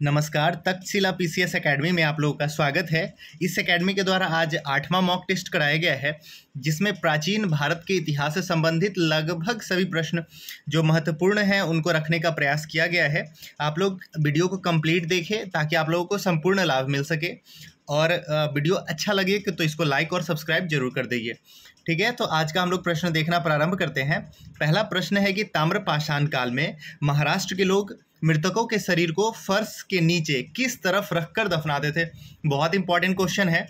नमस्कार, Takshashila PCS academy में आप लोगों का स्वागत है। इस एकेडमी के द्वारा आज 8वां मॉक टेस्ट कराया गया है, जिसमें प्राचीन भारत के इतिहास से संबंधित लगभग सभी प्रश्न जो महत्वपूर्ण हैं उनको रखने का प्रयास किया गया है। आप लोग वीडियो को कंप्लीट देखें ताकि आप लोगों को संपूर्ण लाभ मिल सके, और वीडियो अच्छा लगे तो इसको लाइक और सब्सक्राइब जरूर कर दीजिए। ठीक है, तो आज का हम लोग प्रश्न देखना प्रारंभ करते हैं। पहला प्रश्न है कि ताम्रपाषाण काल में महाराष्ट्र के लोग मृतकों के शरीर को फर्श के नीचे किस तरफ रखकर दफनाते थे। बहुत इंपॉर्टेंट क्वेश्चन है,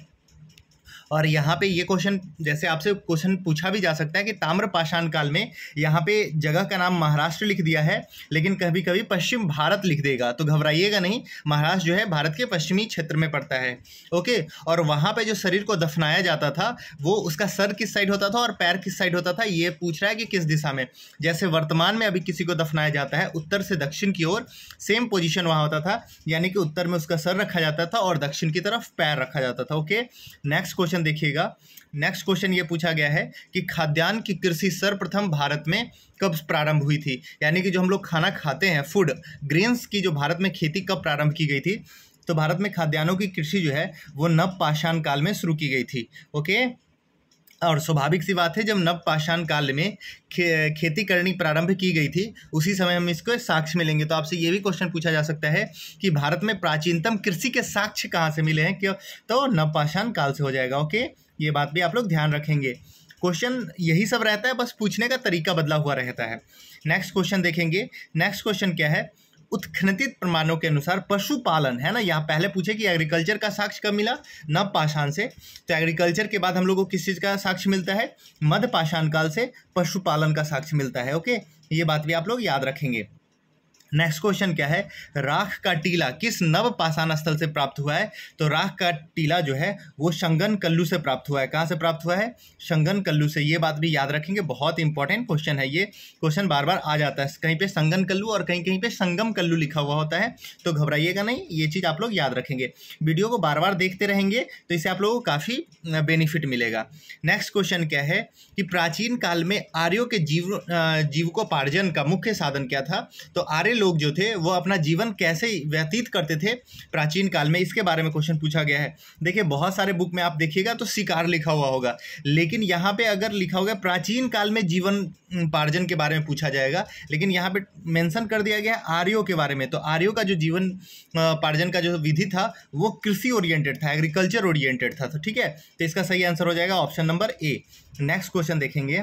और यहाँ पे ये क्वेश्चन जैसे आपसे क्वेश्चन पूछा भी जा सकता है कि ताम्रपाषाण काल में, यहाँ पे जगह का नाम महाराष्ट्र लिख दिया है, लेकिन कभी कभी पश्चिम भारत लिख देगा, तो घबराइएगा नहीं। महाराष्ट्र जो है भारत के पश्चिमी क्षेत्र में पड़ता है। ओके, और वहाँ पे जो शरीर को दफनाया जाता था वो उसका सर किस साइड होता था और पैर किस साइड होता था, ये पूछ रहा है कि किस दिशा में। जैसे वर्तमान में अभी किसी को दफनाया जाता है उत्तर से दक्षिण की ओर, सेम पोजिशन वहाँ होता था, यानी कि उत्तर में उसका सर रखा जाता था और दक्षिण की तरफ पैर रखा जाता था। ओके, नेक्स्ट क्वेश्चन देखिएगा। नेक्स्ट क्वेश्चन ये पूछा गया है कि खाद्यान्न की कृषि सर्वप्रथम भारत में कब प्रारंभ हुई थी। यानी कि जो हम लोग खाना खाते हैं, फूड ग्रेन्स की जो भारत में खेती कब प्रारंभ की गई थी। तो भारत में खाद्यान्नों की कृषि जो है वो नवपाषाण काल में शुरू की गई थी। ओके, और स्वाभाविक सी बात है, जब नवपाषाण काल में खेती करनी प्रारंभ की गई थी उसी समय हम इसको साक्ष्य मिलेंगे। तो आपसे ये भी क्वेश्चन पूछा जा सकता है कि भारत में प्राचीनतम कृषि के साक्ष्य कहाँ से मिले हैं, क्यों, तो नवपाषाण काल से हो जाएगा। ओके, ये बात भी आप लोग ध्यान रखेंगे। क्वेश्चन यही सब रहता है, बस पूछने का तरीका बदला हुआ रहता है। नेक्स्ट क्वेश्चन देखेंगे। नेक्स्ट क्वेश्चन क्या है, उत्खननित प्रमाणों के अनुसार पशुपालन, है ना, यहाँ पहले पूछे कि एग्रीकल्चर का साक्ष्य कब मिला, नवपाषाण से। तो एग्रीकल्चर के बाद हम लोग को किस चीज़ का साक्ष्य मिलता है, मध्यपाषाण काल से पशुपालन का साक्ष्य मिलता है। ओके, ये बात भी आप लोग याद रखेंगे। नेक्स्ट क्वेश्चन क्या है, राख का टीला किस नवपाषाण स्थल से प्राप्त हुआ है। तो राख का टीला जो है वो शंगनकल्लू से प्राप्त हुआ है। कहाँ से प्राप्त हुआ है, शंगनकल्लू से। ये बात भी याद रखेंगे, बहुत इंपॉर्टेंट क्वेश्चन है। ये क्वेश्चन बार बार आ जाता है, कहीं पे संगनकल्लू और कहीं कहीं पे संगमकल्लू लिखा हुआ होता है, तो घबराइएगा नहीं, ये चीज़ आप लोग याद रखेंगे। वीडियो को बार बार देखते रहेंगे तो इससे आप लोगों को काफ़ी बेनिफिट मिलेगा। नेक्स्ट क्वेश्चन क्या है कि प्राचीन काल में आर्यों के जीविकोपार्जन का मुख्य साधन क्या था। तो आर्य लोग जो थे वो अपना जीवन कैसे व्यतीत करते थे प्राचीन काल में, इसके बारे में क्वेश्चन पूछा गया है। देखिए, बहुत सारे बुक में आप देखिएगा तो शिकार लिखा हुआ होगा, लेकिन यहाँ पे अगर लिखा होगा प्राचीन काल में जीवन पार्जन के बारे में पूछा जाएगा, लेकिन यहाँ पे मेंशन कर दिया गया आर्यों के बारे में। तो आर्यों का जो जीवन पार्जन का जो विधि था वो कृषि ओरिएंटेड था, एग्रीकल्चर ओरिएंटेड था। तो ठीक है, तो इसका सही आंसर हो जाएगा option number A. Next question देखेंगे।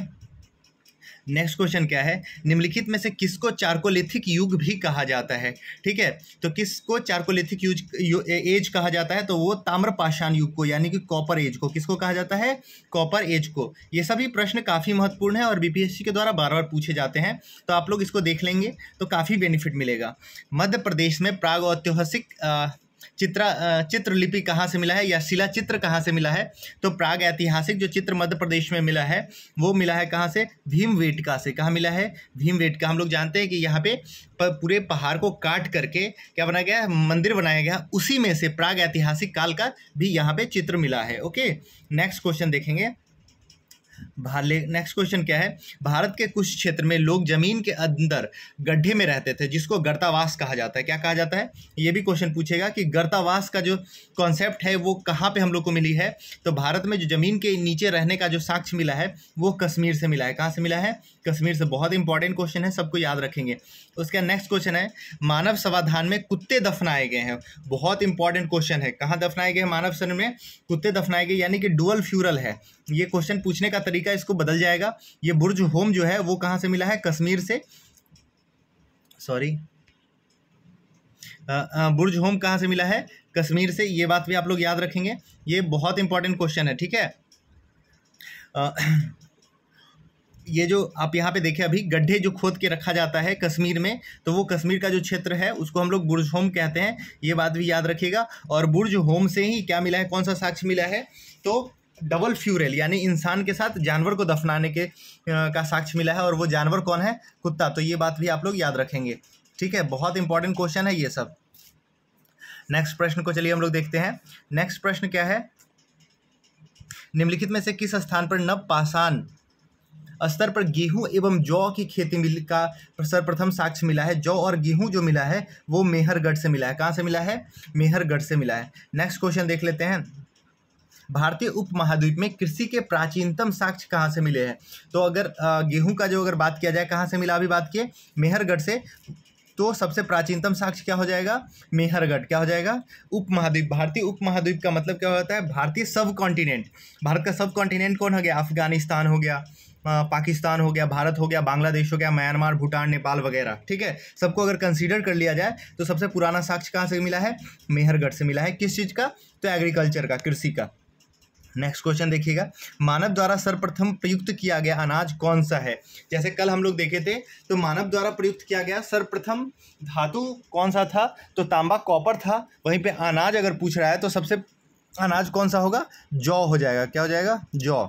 नेक्स्ट क्वेश्चन क्या है, निम्नलिखित में से किसको चारकोलिथिक युग भी कहा जाता है। ठीक है, तो किसको चारकोलिथिक एज कहा जाता है, तो वो ताम्रपाषाण युग को, यानी कि कॉपर एज को। किसको कहा जाता है, कॉपर एज को। ये सभी प्रश्न काफ़ी महत्वपूर्ण है और बीपीएससी के द्वारा बार बार पूछे जाते हैं, तो आप लोग इसको देख लेंगे तो काफ़ी बेनिफिट मिलेगा। मध्य प्रदेश में प्राग ऐतिहासिक चित्रलिपि कहाँ से मिला है, या शिला चित्र कहाँ से मिला है। तो प्राग ऐतिहासिक जो चित्र मध्य प्रदेश में मिला है वो मिला है कहाँ से, भीमवेटका से। कहाँ मिला है, भीमवेटका। हम लोग जानते हैं कि यहाँ पे पूरे पहाड़ को काट करके क्या बनाया गया, मंदिर बनाया गया, उसी में से प्राग ऐतिहासिक काल का भी यहाँ पे चित्र मिला है। ओके, नेक्स्ट क्वेश्चन देखेंगे। नेक्स्ट क्वेश्चन क्या है, भारत के कुछ क्षेत्र में लोग जमीन के अंदर गड्ढे में रहते थे, जिसको गर्तावास कहा जाता है। क्या कहा जाता है, ये भी क्वेश्चन पूछेगा कि गर्तावास का जो कॉन्सेप्ट है वो कहाँ पे हम लोग को मिली है। तो भारत में जो जमीन के नीचे रहने का जो साक्ष्य मिला है वो कश्मीर से मिला है। कहाँ से मिला है, कश्मीर से। बहुत इंपॉर्टेंट क्वेश्चन है, सबको याद रखेंगे। उसका नेक्स्ट क्वेश्चन है, मानव समाधान में कुत्ते दफनाए गए हैं। बहुत इंपॉर्टेंट क्वेश्चन है, कहाँ दफनाए गए हैं, मानव शरीर में कुत्ते दफनाए गए, यानी कि डुअल फ्यूरल है। ये क्वेश्चन पूछने का तरीका इसको बदल जाएगा। ये बुर्ज होम जो है वो कहाँ से मिला है, कश्मीर से। सॉरी, बुर्ज होम कहाँ से मिला है, कश्मीर से। ये बात भी आप लोग याद रखेंगे, ये बहुत इंपॉर्टेंट क्वेश्चन है। ठीक है, ये जो आप यहाँ पे देखें, अभी गड्ढे जो खोद के रखा जाता है कश्मीर में, तो वो कश्मीर का जो क्षेत्र है उसको हम लोग बुर्ज होम कहते हैं। ये बात भी याद रखिएगा। और बुर्ज होम से ही क्या मिला है, कौन सा साक्ष्य मिला है, तो डबल फ्यूरल, यानी इंसान के साथ जानवर को दफनाने के का साक्ष्य मिला है, और वो जानवर कौन है, कुत्ता। तो ये बात भी आप लोग याद रखेंगे। ठीक है, बहुत इंपॉर्टेंट क्वेश्चन है ये सब। नेक्स्ट प्रश्न को चलिए हम लोग देखते हैं। नेक्स्ट प्रश्न क्या है, निम्नलिखित में से किस स्थान पर नवपाषाण स्तर पर गेहूं एवं जौ की खेती का सर्वप्रथम साक्ष्य मिला है। जौ और गेहूं जो मिला है वो मेहरगढ़ से मिला है। कहाँ से मिला है? मेहरगढ़ से मिला है। नेक्स्ट क्वेश्चन देख लेते हैं। भारतीय उपमहाद्वीप में कृषि के प्राचीनतम साक्ष्य कहाँ से मिले हैं? तो अगर गेहूं का जो अगर बात किया जाए कहाँ से मिला, अभी बात किए मेहरगढ़ से, तो सबसे प्राचीनतम साक्ष्य क्या हो जाएगा? मेहरगढ़। क्या हो जाएगा? उपमहाद्वीप। भारतीय उपमहाद्वीप का मतलब क्या होता है? भारतीय सब कॉन्टिनेंट। भारत का सब कॉन्टिनेंट कौन हो गया? अफगानिस्तान हो गया, पाकिस्तान हो गया, भारत हो गया, बांग्लादेश हो गया, म्यांमार, भूटान, नेपाल वगैरह। ठीक है, सबको अगर कंसीडर कर लिया जाए तो सबसे पुराना साक्ष्य कहाँ से मिला है? मेहरगढ़ से मिला है। किस चीज़ का? तो एग्रीकल्चर का, कृषि का। नेक्स्ट क्वेश्चन देखिएगा। मानव द्वारा सर्वप्रथम प्रयुक्त किया गया अनाज कौन सा है? जैसे कल हम लोग देखे थे, तो मानव द्वारा प्रयुक्त किया गया सर्वप्रथम धातु कौन सा था? तो तांबा, कॉपर था। वहीं पे अनाज अगर पूछ रहा है तो सबसे अनाज कौन सा होगा? जौ हो जाएगा। क्या हो जाएगा? जौ।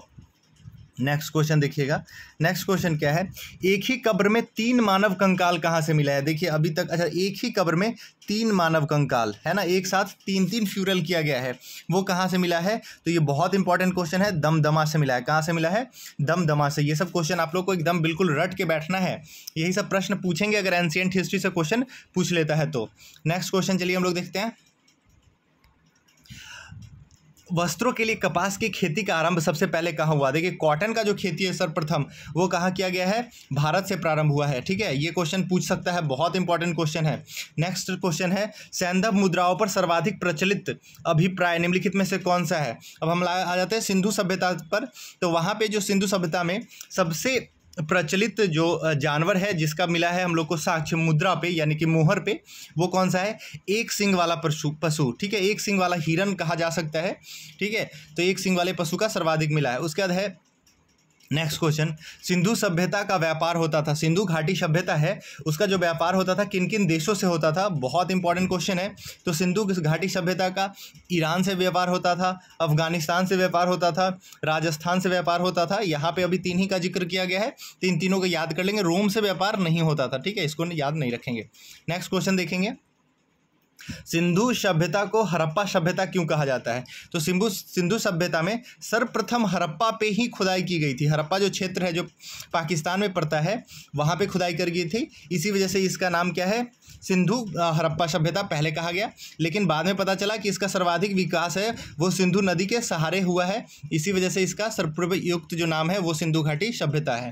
नेक्स्ट क्वेश्चन देखिएगा। नेक्स्ट क्वेश्चन क्या है? एक ही कब्र में 3 मानव कंकाल कहाँ से मिला है? देखिए अभी तक, अच्छा, एक ही कब्र में 3 मानव कंकाल है ना, एक साथ 3 फ्यूरल किया गया है, वो कहाँ से मिला है? तो ये बहुत इंपॉर्टेंट क्वेश्चन है, दमदमा से मिला है। कहाँ से मिला है? दमदमा से। ये सब क्वेश्चन आप लोग को एकदम बिल्कुल रट के बैठना है, यही सब प्रश्न पूछेंगे अगर एंशिएंट हिस्ट्री से क्वेश्चन पूछ लेता है तो। नेक्स्ट क्वेश्चन चलिए हम लोग देखते हैं। वस्त्रों के लिए कपास की खेती का आरंभ सबसे पहले कहाँ हुआ? देखिए कॉटन का जो खेती है सर्वप्रथम वो कहाँ किया गया है? भारत से प्रारंभ हुआ है। ठीक है, ये क्वेश्चन पूछ सकता है, बहुत इंपॉर्टेंट क्वेश्चन है। नेक्स्ट क्वेश्चन है, सैंधव मुद्राओं पर सर्वाधिक प्रचलित अभिप्राय निम्नलिखित में से कौन सा है? अब हम आ जाते हैं सिंधु सभ्यता पर। तो वहाँ पे जो सिंधु सभ्यता में सबसे प्रचलित जो जानवर है जिसका मिला है हम लोग को साक्ष्य मुद्रा पे, यानी कि मोहर पे, वो कौन सा है? एक सिंग वाला पशु। ठीक है, एक सिंग वाला हिरन कहा जा सकता है। ठीक है, तो एक सिंग वाले पशु का सर्वाधिक मिला है। उसके बाद है नेक्स्ट क्वेश्चन, सिंधु सभ्यता का व्यापार होता था, सिंधु घाटी सभ्यता है उसका जो व्यापार होता था किन किन देशों से होता था? बहुत इंपॉर्टेंट क्वेश्चन है। तो सिंधु घाटी सभ्यता का ईरान से व्यापार होता था, अफगानिस्तान से व्यापार होता था, राजस्थान से व्यापार होता था। यहाँ पे अभी 3 ही का जिक्र किया गया है, तीनों को याद कर लेंगे। रोम से व्यापार नहीं होता था। ठीक है, इसको याद नहीं रखेंगे। नेक्स्ट क्वेश्चन देखेंगे, सिंधु सभ्यता को हड़प्पा सभ्यता क्यों कहा जाता है? तो सिंधु सभ्यता में सर्वप्रथम हड़प्पा पे ही खुदाई की गई थी। हड़प्पा जो क्षेत्र है जो पाकिस्तान में पड़ता है वहाँ पे खुदाई कर गई थी, इसी वजह से इसका नाम क्या है? सिंधु हड़प्पा सभ्यता पहले कहा गया, लेकिन बाद में पता चला कि इसका सर्वाधिक विकास है वो सिंधु नदी के सहारे हुआ है, इसी वजह से इसका सर्वप्रयुक्त जो नाम है वो सिंधु घाटी सभ्यता है।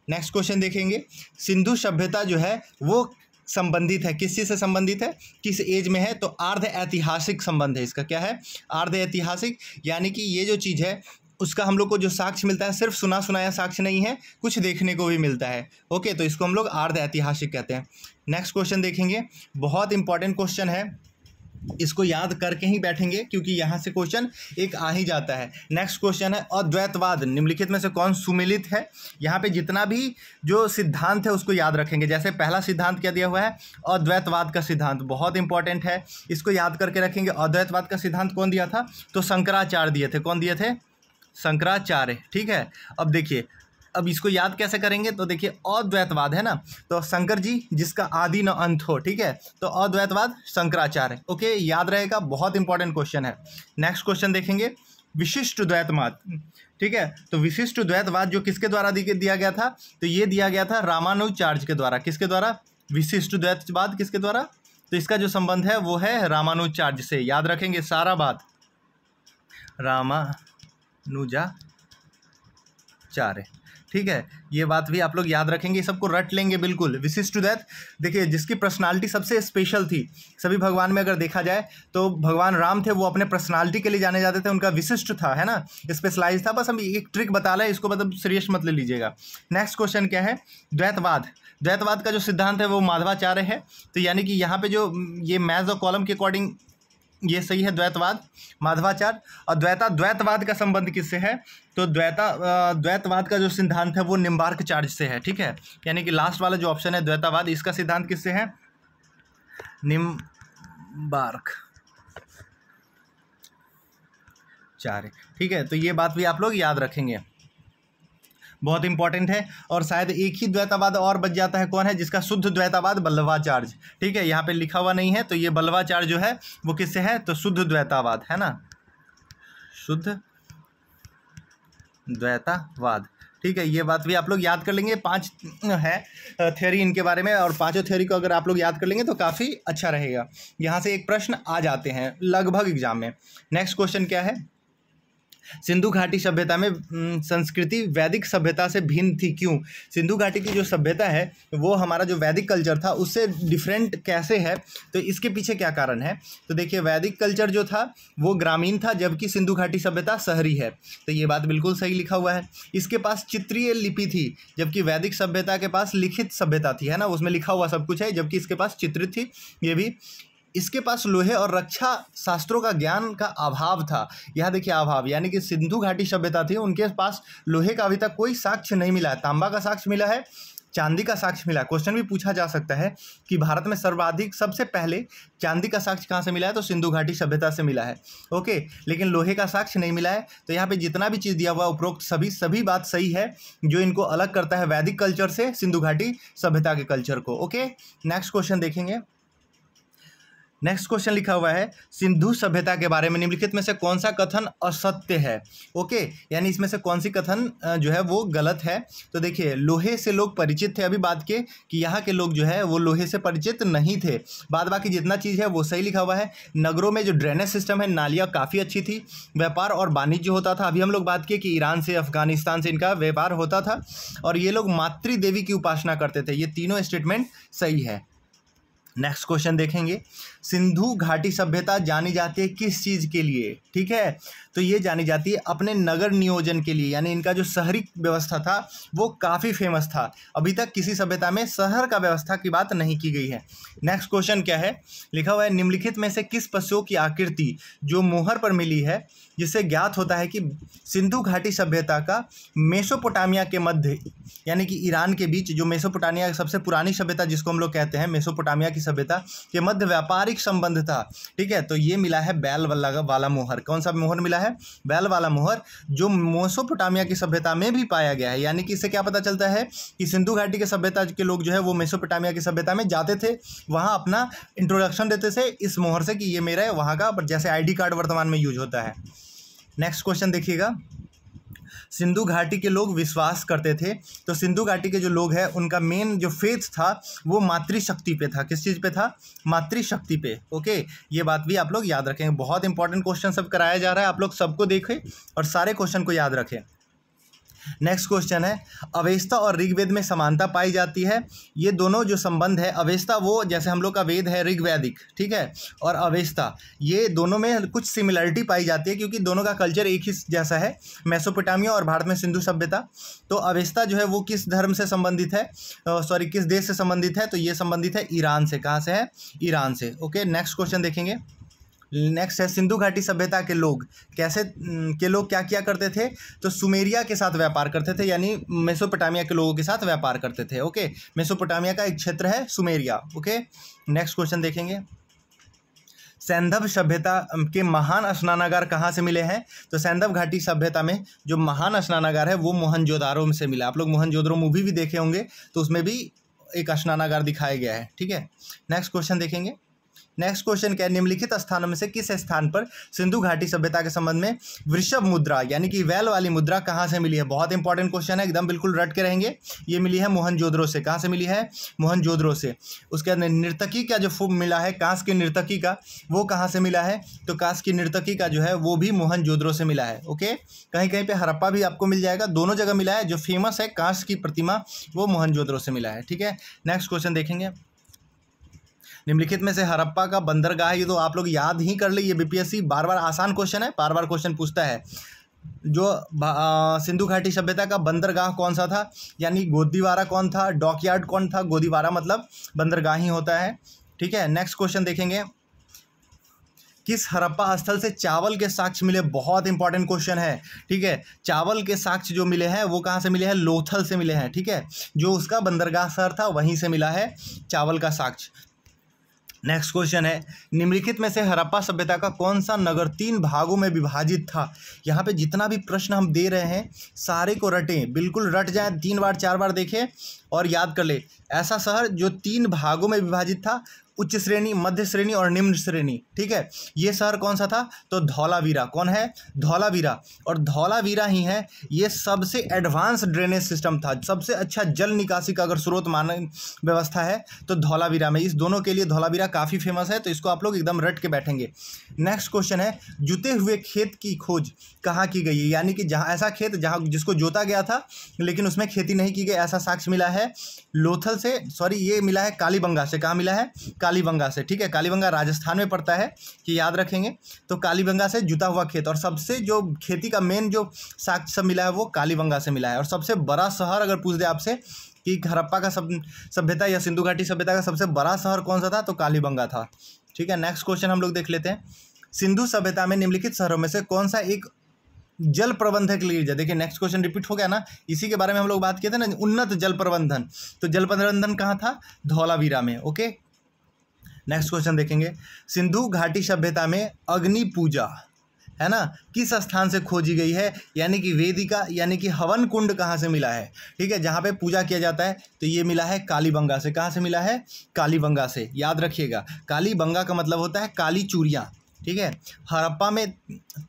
नेक्स्ट क्वेश्चन देखेंगे, सिंधु सभ्यता जो है वो संबंधित है, किस चीज़ से संबंधित है, किस एज में है? तो अर्ध ऐतिहासिक संबंध है इसका। क्या है? अर्ध ऐतिहासिक, यानी कि ये जो चीज़ है उसका हम लोग को जो साक्ष्य मिलता है सिर्फ सुना सुनाया साक्ष्य नहीं है, कुछ देखने को भी मिलता है। ओके, तो इसको हम लोग अर्ध ऐतिहासिक कहते हैं। नेक्स्ट क्वेश्चन देखेंगे, बहुत इंपॉर्टेंट क्वेश्चन है, इसको याद करके ही बैठेंगे क्योंकि यहाँ से क्वेश्चन एक आ ही जाता है। नेक्स्ट क्वेश्चन है, अद्वैतवाद निम्नलिखित में से कौन सुमेलित है? यहाँ पे जितना भी जो सिद्धांत है उसको याद रखेंगे। जैसे पहला सिद्धांत क्या दिया हुआ है? अद्वैतवाद का सिद्धांत, बहुत इंपॉर्टेंट है, इसको याद करके रखेंगे। अद्वैतवाद का सिद्धांत कौन दिया था? तो शंकराचार्य दिए थे। कौन दिए थे? शंकराचार्य। ठीक है, अब देखिए, अब इसको याद कैसे करेंगे? तो देखिए अद्वैतवाद है ना, तो शंकर जी जिसका आदि न अंत हो। ठीक है, तो अद्वैतवाद शंकराचार्य। ओके, याद रहेगा, बहुत इंपॉर्टेंट क्वेश्चन है। नेक्स्ट क्वेश्चन देखेंगे, विशिष्ट द्वैतवाद। ठीक है, तो विशिष्ट द्वैतवाद जो किसके द्वारा दिया गया था? तो ये दिया गया था रामानुजाचार्य के द्वारा। किसके द्वारा? विशिष्ट द्वैतवाद किसके द्वारा? तो इसका जो संबंध है वो है रामानुजाचार्य से। याद रखेंगे सारा बात, रामानुजाचार्य। ठीक है, ये बात भी आप लोग याद रखेंगे, सबको रट लेंगे बिल्कुल। विशिष्ट द्वैत, देखिए जिसकी पर्सनालिटी सबसे स्पेशल थी सभी भगवान में अगर देखा जाए तो भगवान राम थे, वो अपने पर्सनालिटी के लिए जाने जाते थे, उनका विशिष्ट था, है ना, स्पेशलाइज था। बस हम एक ट्रिक बता रहे हैं, इसको मतलब सीरियस मत ले लीजिएगा। नेक्स्ट क्वेश्चन क्या है? द्वैतवाद। द्वैतवाद का जो सिद्धांत है वो माधवाचार्य है। तो यानी कि यहाँ पे जो ये मैथ और कॉलम के अकॉर्डिंग ये सही है, द्वैतवाद माधवाचार्य। और द्वैतवाद का संबंध किससे है? तो द्वैतवाद का जो सिद्धांत है वो निम्बार्कचार्य से है। ठीक है, यानी कि लास्ट वाला जो ऑप्शन है द्वैतवाद, इसका सिद्धांत किससे है? निम्बार्कचार्य। ठीक है, तो ये बात भी आप लोग याद रखेंगे, बहुत इंपॉर्टेंट है। और शायद एक ही द्वैतवाद और बच जाता है, कौन है? जिसका शुद्ध द्वैतवाद बल्लभाचार्य। ठीक है, यहाँ पे लिखा हुआ नहीं है, तो ये बल्लभाचार्य जो है वो किससे है? तो शुद्ध द्वैतवाद है ना, शुद्ध द्वैतवाद। ठीक है, ये बात भी आप लोग याद कर लेंगे। 5 है थ्योरी इनके बारे में, और पांचों थ्योरी को अगर आप लोग याद कर लेंगे तो काफ़ी अच्छा रहेगा। यहाँ से एक प्रश्न आ जाते हैं लगभग एग्जाम में। नेक्स्ट क्वेश्चन क्या है, सिंधु घाटी सभ्यता में संस्कृति वैदिक सभ्यता से भिन्न थी, क्यों? सिंधु घाटी की जो सभ्यता है वो हमारा जो वैदिक कल्चर था उससे डिफरेंट कैसे है, तो इसके पीछे क्या कारण है? तो देखिए, वैदिक कल्चर जो था वो ग्रामीण था, जबकि सिंधु घाटी सभ्यता शहरी है। तो ये बात बिल्कुल सही लिखा हुआ है। इसके पास चित्रीय लिपि थी, जबकि वैदिक सभ्यता के पास लिखित सभ्यता थी, है ना, उसमें लिखा हुआ सब कुछ है, जबकि इसके पास चित्रित थी। ये भी इसके पास लोहे और रक्षा शास्त्रों का ज्ञान का अभाव था। यह देखिए अभाव, यानी कि सिंधु घाटी सभ्यता थी, उनके पास लोहे का अभी तक कोई साक्ष्य नहीं मिला है। तांबा का साक्ष्य मिला है, चांदी का साक्ष्य मिला है। क्वेश्चन भी पूछा जा सकता है कि भारत में सर्वाधिक सबसे पहले चांदी का साक्ष्य कहाँ से मिला है, तो सिंधु घाटी सभ्यता से मिला है। ओके, लेकिन लोहे का साक्ष्य नहीं मिला है। तो यहाँ पे जितना भी चीज़ दिया हुआ उपरोक्त सभी बात सही है, जो इनको अलग करता है वैदिक कल्चर से सिंधु घाटी सभ्यता के कल्चर को। ओके, नेक्स्ट क्वेश्चन देखेंगे। नेक्स्ट क्वेश्चन लिखा हुआ है, सिंधु सभ्यता के बारे में निम्नलिखित में से कौन सा कथन असत्य है? ओके, यानी इसमें से कौन सी कथन जो है वो गलत है? तो देखिए, लोहे से लोग परिचित थे, अभी बात के कि यहाँ के लोग जो है वो लोहे से परिचित नहीं थे। बाद बाकी जितना चीज़ है वो सही लिखा हुआ है। नगरों में जो ड्रेनेज सिस्टम है, नालियाँ काफ़ी अच्छी थी। व्यापार और वाणिज्य होता था, अभी हम लोग बात किए कि ईरान से अफगानिस्तान से इनका व्यापार होता था। और ये लोग मातृ देवी की उपासना करते थे। ये तीनों स्टेटमेंट सही है। नेक्स्ट क्वेश्चन देखेंगे, सिंधु घाटी सभ्यता जानी जाती है किस चीज़ के लिए? ठीक है, तो ये जानी जाती है अपने नगर नियोजन के लिए, यानी इनका जो शहरी व्यवस्था था वो काफ़ी फेमस था। अभी तक किसी सभ्यता में शहर का व्यवस्था की बात नहीं की गई है। नेक्स्ट क्वेश्चन क्या है, लिखा हुआ है, निम्नलिखित में से किस पशुओं की आकृति जो मोहर पर मिली है, जिससे ज्ञात होता है कि सिंधु घाटी सभ्यता का मेसोपोटामिया के मध्य, यानी कि ईरान के बीच, जो मेसोपोटामिया सबसे पुरानी सभ्यता जिसको हम लोग कहते हैं मेसोपोटामिया की सभ्यता के मध्य व्यापारिक संबंध था। ठीक है, तो ये मिला है बैल वाला मोहर। कौन सा मोहर मिला है? बैल वाला मोहर, जो मेसोपोटामिया की सभ्यता में भी पाया गया है। यानी कि इससे क्या पता चलता है कि सिंधु घाटी की सभ्यता के लोग जो है वो मेसोपोटामिया की सभ्यता में जाते थे, वहाँ अपना इंट्रोडक्शन देते थे इस मोहर से कि ये मेरा है वहाँ का, जैसे ID कार्ड वर्तमान में यूज होता है। नेक्स्ट क्वेश्चन देखिएगा, सिंधु घाटी के लोग विश्वास करते थे, तो सिंधु घाटी के जो लोग हैं उनका मेन जो फेथ था वो मातृशक्ति पे था। किस चीज़ पे था? मातृशक्ति पे। ओके, ये बात भी आप लोग याद रखेंगे। बहुत इंपॉर्टेंट क्वेश्चन सब कराया जा रहा है, आप लोग सबको देखें और सारे क्वेश्चन को याद रखें। नेक्स्ट क्वेश्चन है, अवेस्ता और ऋग्वेद में समानता पाई जाती है। ये दोनों जो संबंध है, अवेस्ता वो जैसे हम लोग का वेद है ऋग्वैदिक, ठीक है, और अवेस्ता ये दोनों में कुछ सिमिलरिटी पाई जाती है, क्योंकि दोनों का कल्चर एक ही जैसा है, मेसोपोटामिया और भारत में सिंधु सभ्यता। तो अवेस्ता जो है वो किस धर्म से संबंधित है, किस देश से संबंधित है? तो ये संबंधित है ईरान से। कहाँ से है? ईरान से। ओके, नेक्स्ट क्वेश्चन देखेंगे। नेक्स्ट है, सिंधु घाटी सभ्यता के लोग क्या किया करते थे? तो सुमेरिया के साथ व्यापार करते थे, यानी मेसोपोटामिया के लोगों के साथ व्यापार करते थे। ओके, मेसोपोटामिया का एक क्षेत्र है सुमेरिया। ओके, नेक्स्ट क्वेश्चन देखेंगे, सैंधव सभ्यता के महान स्नानागार कहाँ से मिले हैं? तो सैंधव घाटी सभ्यता में जो महान स्नानागार है वो मोहनजोदारो से मिला। आप लोग मोहनजोदड़ो मूवी भी देखे होंगे, तो उसमें भी एक स्नानागार दिखाया गया है। ठीक है, नेक्स्ट क्वेश्चन देखेंगे। नेक्स्ट क्वेश्चन क्या है, निम्नलिखित स्थानों में से किस स्थान पर सिंधु घाटी सभ्यता के संबंध में वृषभ मुद्रा यानी कि वैल वाली मुद्रा कहाँ से मिली है? बहुत इंपॉर्टेंट क्वेश्चन है, एकदम बिल्कुल रट के रहेंगे। ये मिली है मोहनजोदड़ो से। कहाँ से मिली है? मोहनजोदड़ो से। उसके बाद नर्तकी का जो मिला है, कांस की नर्तकी का, वो कहाँ से मिला है? तो कांस की नर्तकी का जो है वो भी मोहनजोदड़ो से मिला है। ओके, कहीं कहीं पे हड़प्पा भी आपको मिल जाएगा, दोनों जगह मिला है। जो फेमस है कांस की प्रतिमा वो मोहनजोदड़ो से मिला है। ठीक है, नेक्स्ट क्वेश्चन देखेंगे, निम्नलिखित में से हड़प्पा का बंदरगाह, ये तो आप लोग याद ही कर ले, ये बीपीएससी बार बार आसान क्वेश्चन है, बार बार क्वेश्चन पूछता है। जो सिंधु घाटी सभ्यता का बंदरगाह कौन सा था? यानी गोदीवारा कौन था? डॉकयार्ड कौन था? गोदीवारा मतलब बंदरगाह ही होता है। ठीक है, नेक्स्ट क्वेश्चन देखेंगे, किस हड़प्पा स्थल से चावल के साक्ष्य मिले? बहुत इंपॉर्टेंट क्वेश्चन है। ठीक है, चावल के साक्ष्य जो मिले हैं वो कहाँ से मिले हैं? लोथल से मिले हैं। ठीक है, जो उसका बंदरगाह शहर था वहीं से मिला है चावल का साक्ष्य। नेक्स्ट क्वेश्चन है, निम्नलिखित में से हड़प्पा सभ्यता का कौन सा नगर 3 भागों में विभाजित था? यहाँ पे जितना भी प्रश्न हम दे रहे हैं सारे को रटें, बिल्कुल रट जाएं, 3 बार 4 बार देखें और याद कर ले, ऐसा शहर जो 3 भागों में विभाजित था, उच्च श्रेणी, मध्य श्रेणी और निम्न श्रेणी। ठीक है, ये शहर कौन सा था? तो धौलावीरा। कौन है? धौलावीरा। और धौलावीरा ही है ये सबसे एडवांस ड्रेनेज सिस्टम था, सबसे अच्छा जल निकासी का अगर स्रोत मान व्यवस्था है तो धौलावीरा में। इस दोनों के लिए धौलावीरा काफ़ी फेमस है, तो इसको आप लोग एकदम रट के बैठेंगे। नेक्स्ट क्वेश्चन है, जुते हुए खेत की खोज कहाँ की गई है? यानी कि जहाँ ऐसा खेत जहाँ जिसको जोता गया था लेकिन उसमें खेती नहीं की गई, ऐसा साक्ष्य मिला है लोथल से, ये मिला है कालीबंगा से। कहाँ मिला है? कालीबंगा से। ठीक है, कालीबंगा राजस्थान में पड़ता है, कि याद रखेंगे। तो कालीबंगा से जुता हुआ खेत, और सबसे जो खेती का मेन जो साक्ष्य सब मिला है वो कालीबंगा से मिला है। और सबसे बड़ा शहर अगर पूछ दे आपसे कि हड़प्पा का सभ्यता या सिंधु घाटी सभ्यता का सबसे बड़ा शहर कौन सा था, तो कालीबंगा था। ठीक है, नेक्स्ट क्वेश्चन हम लोग देख लेते हैं। सिंधु सभ्यता में निम्नलिखित शहरों में से कौन सा एक जल प्रबंधक लीजिए? देखिए नेक्स्ट क्वेश्चन रिपीट हो गया ना, इसी के बारे में हम लोग बात किए थे ना, उन्नत जल प्रबंधन। तो जल प्रबंधन कहाँ था? धौलावीरा में। ओके, नेक्स्ट क्वेश्चन देखेंगे। सिंधु घाटी सभ्यता में अग्नि पूजा है ना किस स्थान से खोजी गई है? यानी कि वेदिका, यानी कि हवन कुंड कहाँ से मिला है? ठीक है, जहाँ पे पूजा किया जाता है, तो ये मिला है कालीबंगा से। कहाँ से मिला है? कालीबंगा से। याद रखिएगा, कालीबंगा का मतलब होता है काली चूड़ियाँ। ठीक है, हड़प्पा में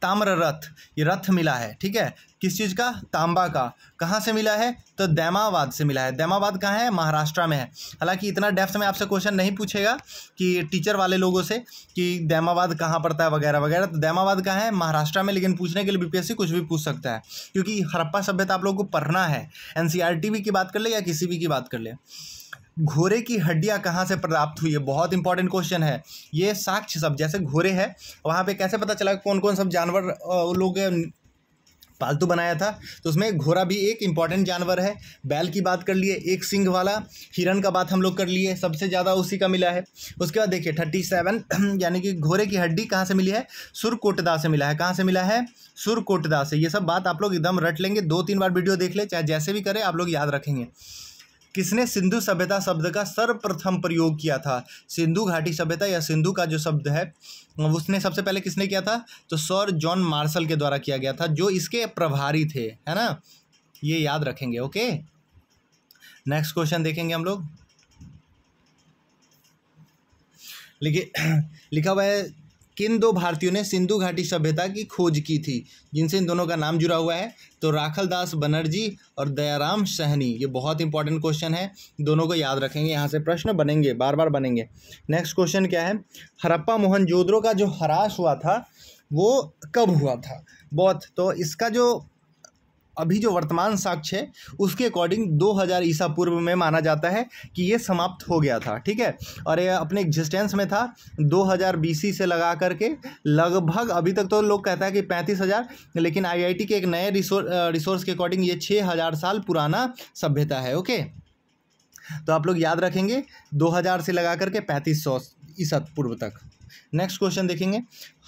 ताम्र रथ, ये रथ मिला है। ठीक है, किस चीज़ का? तांबा का। कहाँ से मिला है? तो दैमाबाद से मिला है। दैमाबाद कहाँ है? महाराष्ट्र में है। हालांकि इतना डेप्थ में आपसे क्वेश्चन नहीं पूछेगा कि टीचर वाले लोगों से कि दैमाबाद कहाँ पड़ता है वगैरह वगैरह, तो दैमाबाद कहाँ है? महाराष्ट्र में। लेकिन पूछने के लिए बीपीएससी कुछ भी पूछ सकता है, क्योंकि हड़प्पा सभ्यता आप लोगों को पढ़ना है। एनसीईआरटी की बात कर ले या किसी भी की बात कर ले। घोड़े की हड्डियां कहाँ से प्राप्त हुई है? बहुत इंपॉर्टेंट क्वेश्चन है ये। साक्ष्य सब, जैसे घोड़े है, वहाँ पे कैसे पता चला कौन कौन सब जानवर लोग पालतू बनाया था? तो उसमें घोड़ा भी एक इंपॉर्टेंट जानवर है। बैल की बात कर लिए, एक सिंग वाला। हिरन का बात हम लोग कर लिए, सबसे ज़्यादा उसी का मिला है। उसके बाद देखिए 37 यानी कि घोड़े की हड्डी कहाँ से मिली है? सुरकोटदा से मिला है। कहाँ से मिला है? सुरकोटदा से। ये सब बात आप लोग एकदम रट लेंगे, 2-3 बार वीडियो देख ले, चाहे जैसे भी करें आप लोग याद रखेंगे। किसने सिंधु सभ्यता शब्द का सर्वप्रथम प्रयोग किया था? सिंधु घाटी सभ्यता या सिंधु का जो शब्द है उसने सबसे पहले किसने किया था? तो सर जॉन मार्शल के द्वारा किया गया था, जो इसके प्रभारी थे, है ना। ये याद रखेंगे। ओके, नेक्स्ट क्वेश्चन देखेंगे हम लोग। लिखा हुआ है, किन 2 भारतीयों ने सिंधु घाटी सभ्यता की खोज की थी? जिनसे इन दोनों का नाम जुड़ा हुआ है, तो राखलदास बनर्जी और दयाराम सहनी। ये बहुत इंपॉर्टेंट क्वेश्चन है, दोनों को याद रखेंगे, यहाँ से प्रश्न बनेंगे, बार बार बनेंगे। नेक्स्ट क्वेश्चन क्या है? हड़प्पा मोहनजोदड़ो का जो ह्रास हुआ था वो कब हुआ था? तो इसका जो अभी जो वर्तमान साक्ष्य है उसके अकॉर्डिंग 2000 ईसा पूर्व में माना जाता है कि ये समाप्त हो गया था। ठीक है, और ये अपने एग्जिस्टेंस में था 2000 बीसी से लगा करके लगभग अभी तक तो लोग कहता है कि 35,000, लेकिन आईआईटी के एक नए रिसोर्स के अकॉर्डिंग ये 6000 साल पुराना सभ्यता है। ओके, तो आप लोग याद रखेंगे 2000 से लगा करके 3500 ईसा पूर्व तक। नेक्स्ट क्वेश्चन देखेंगे,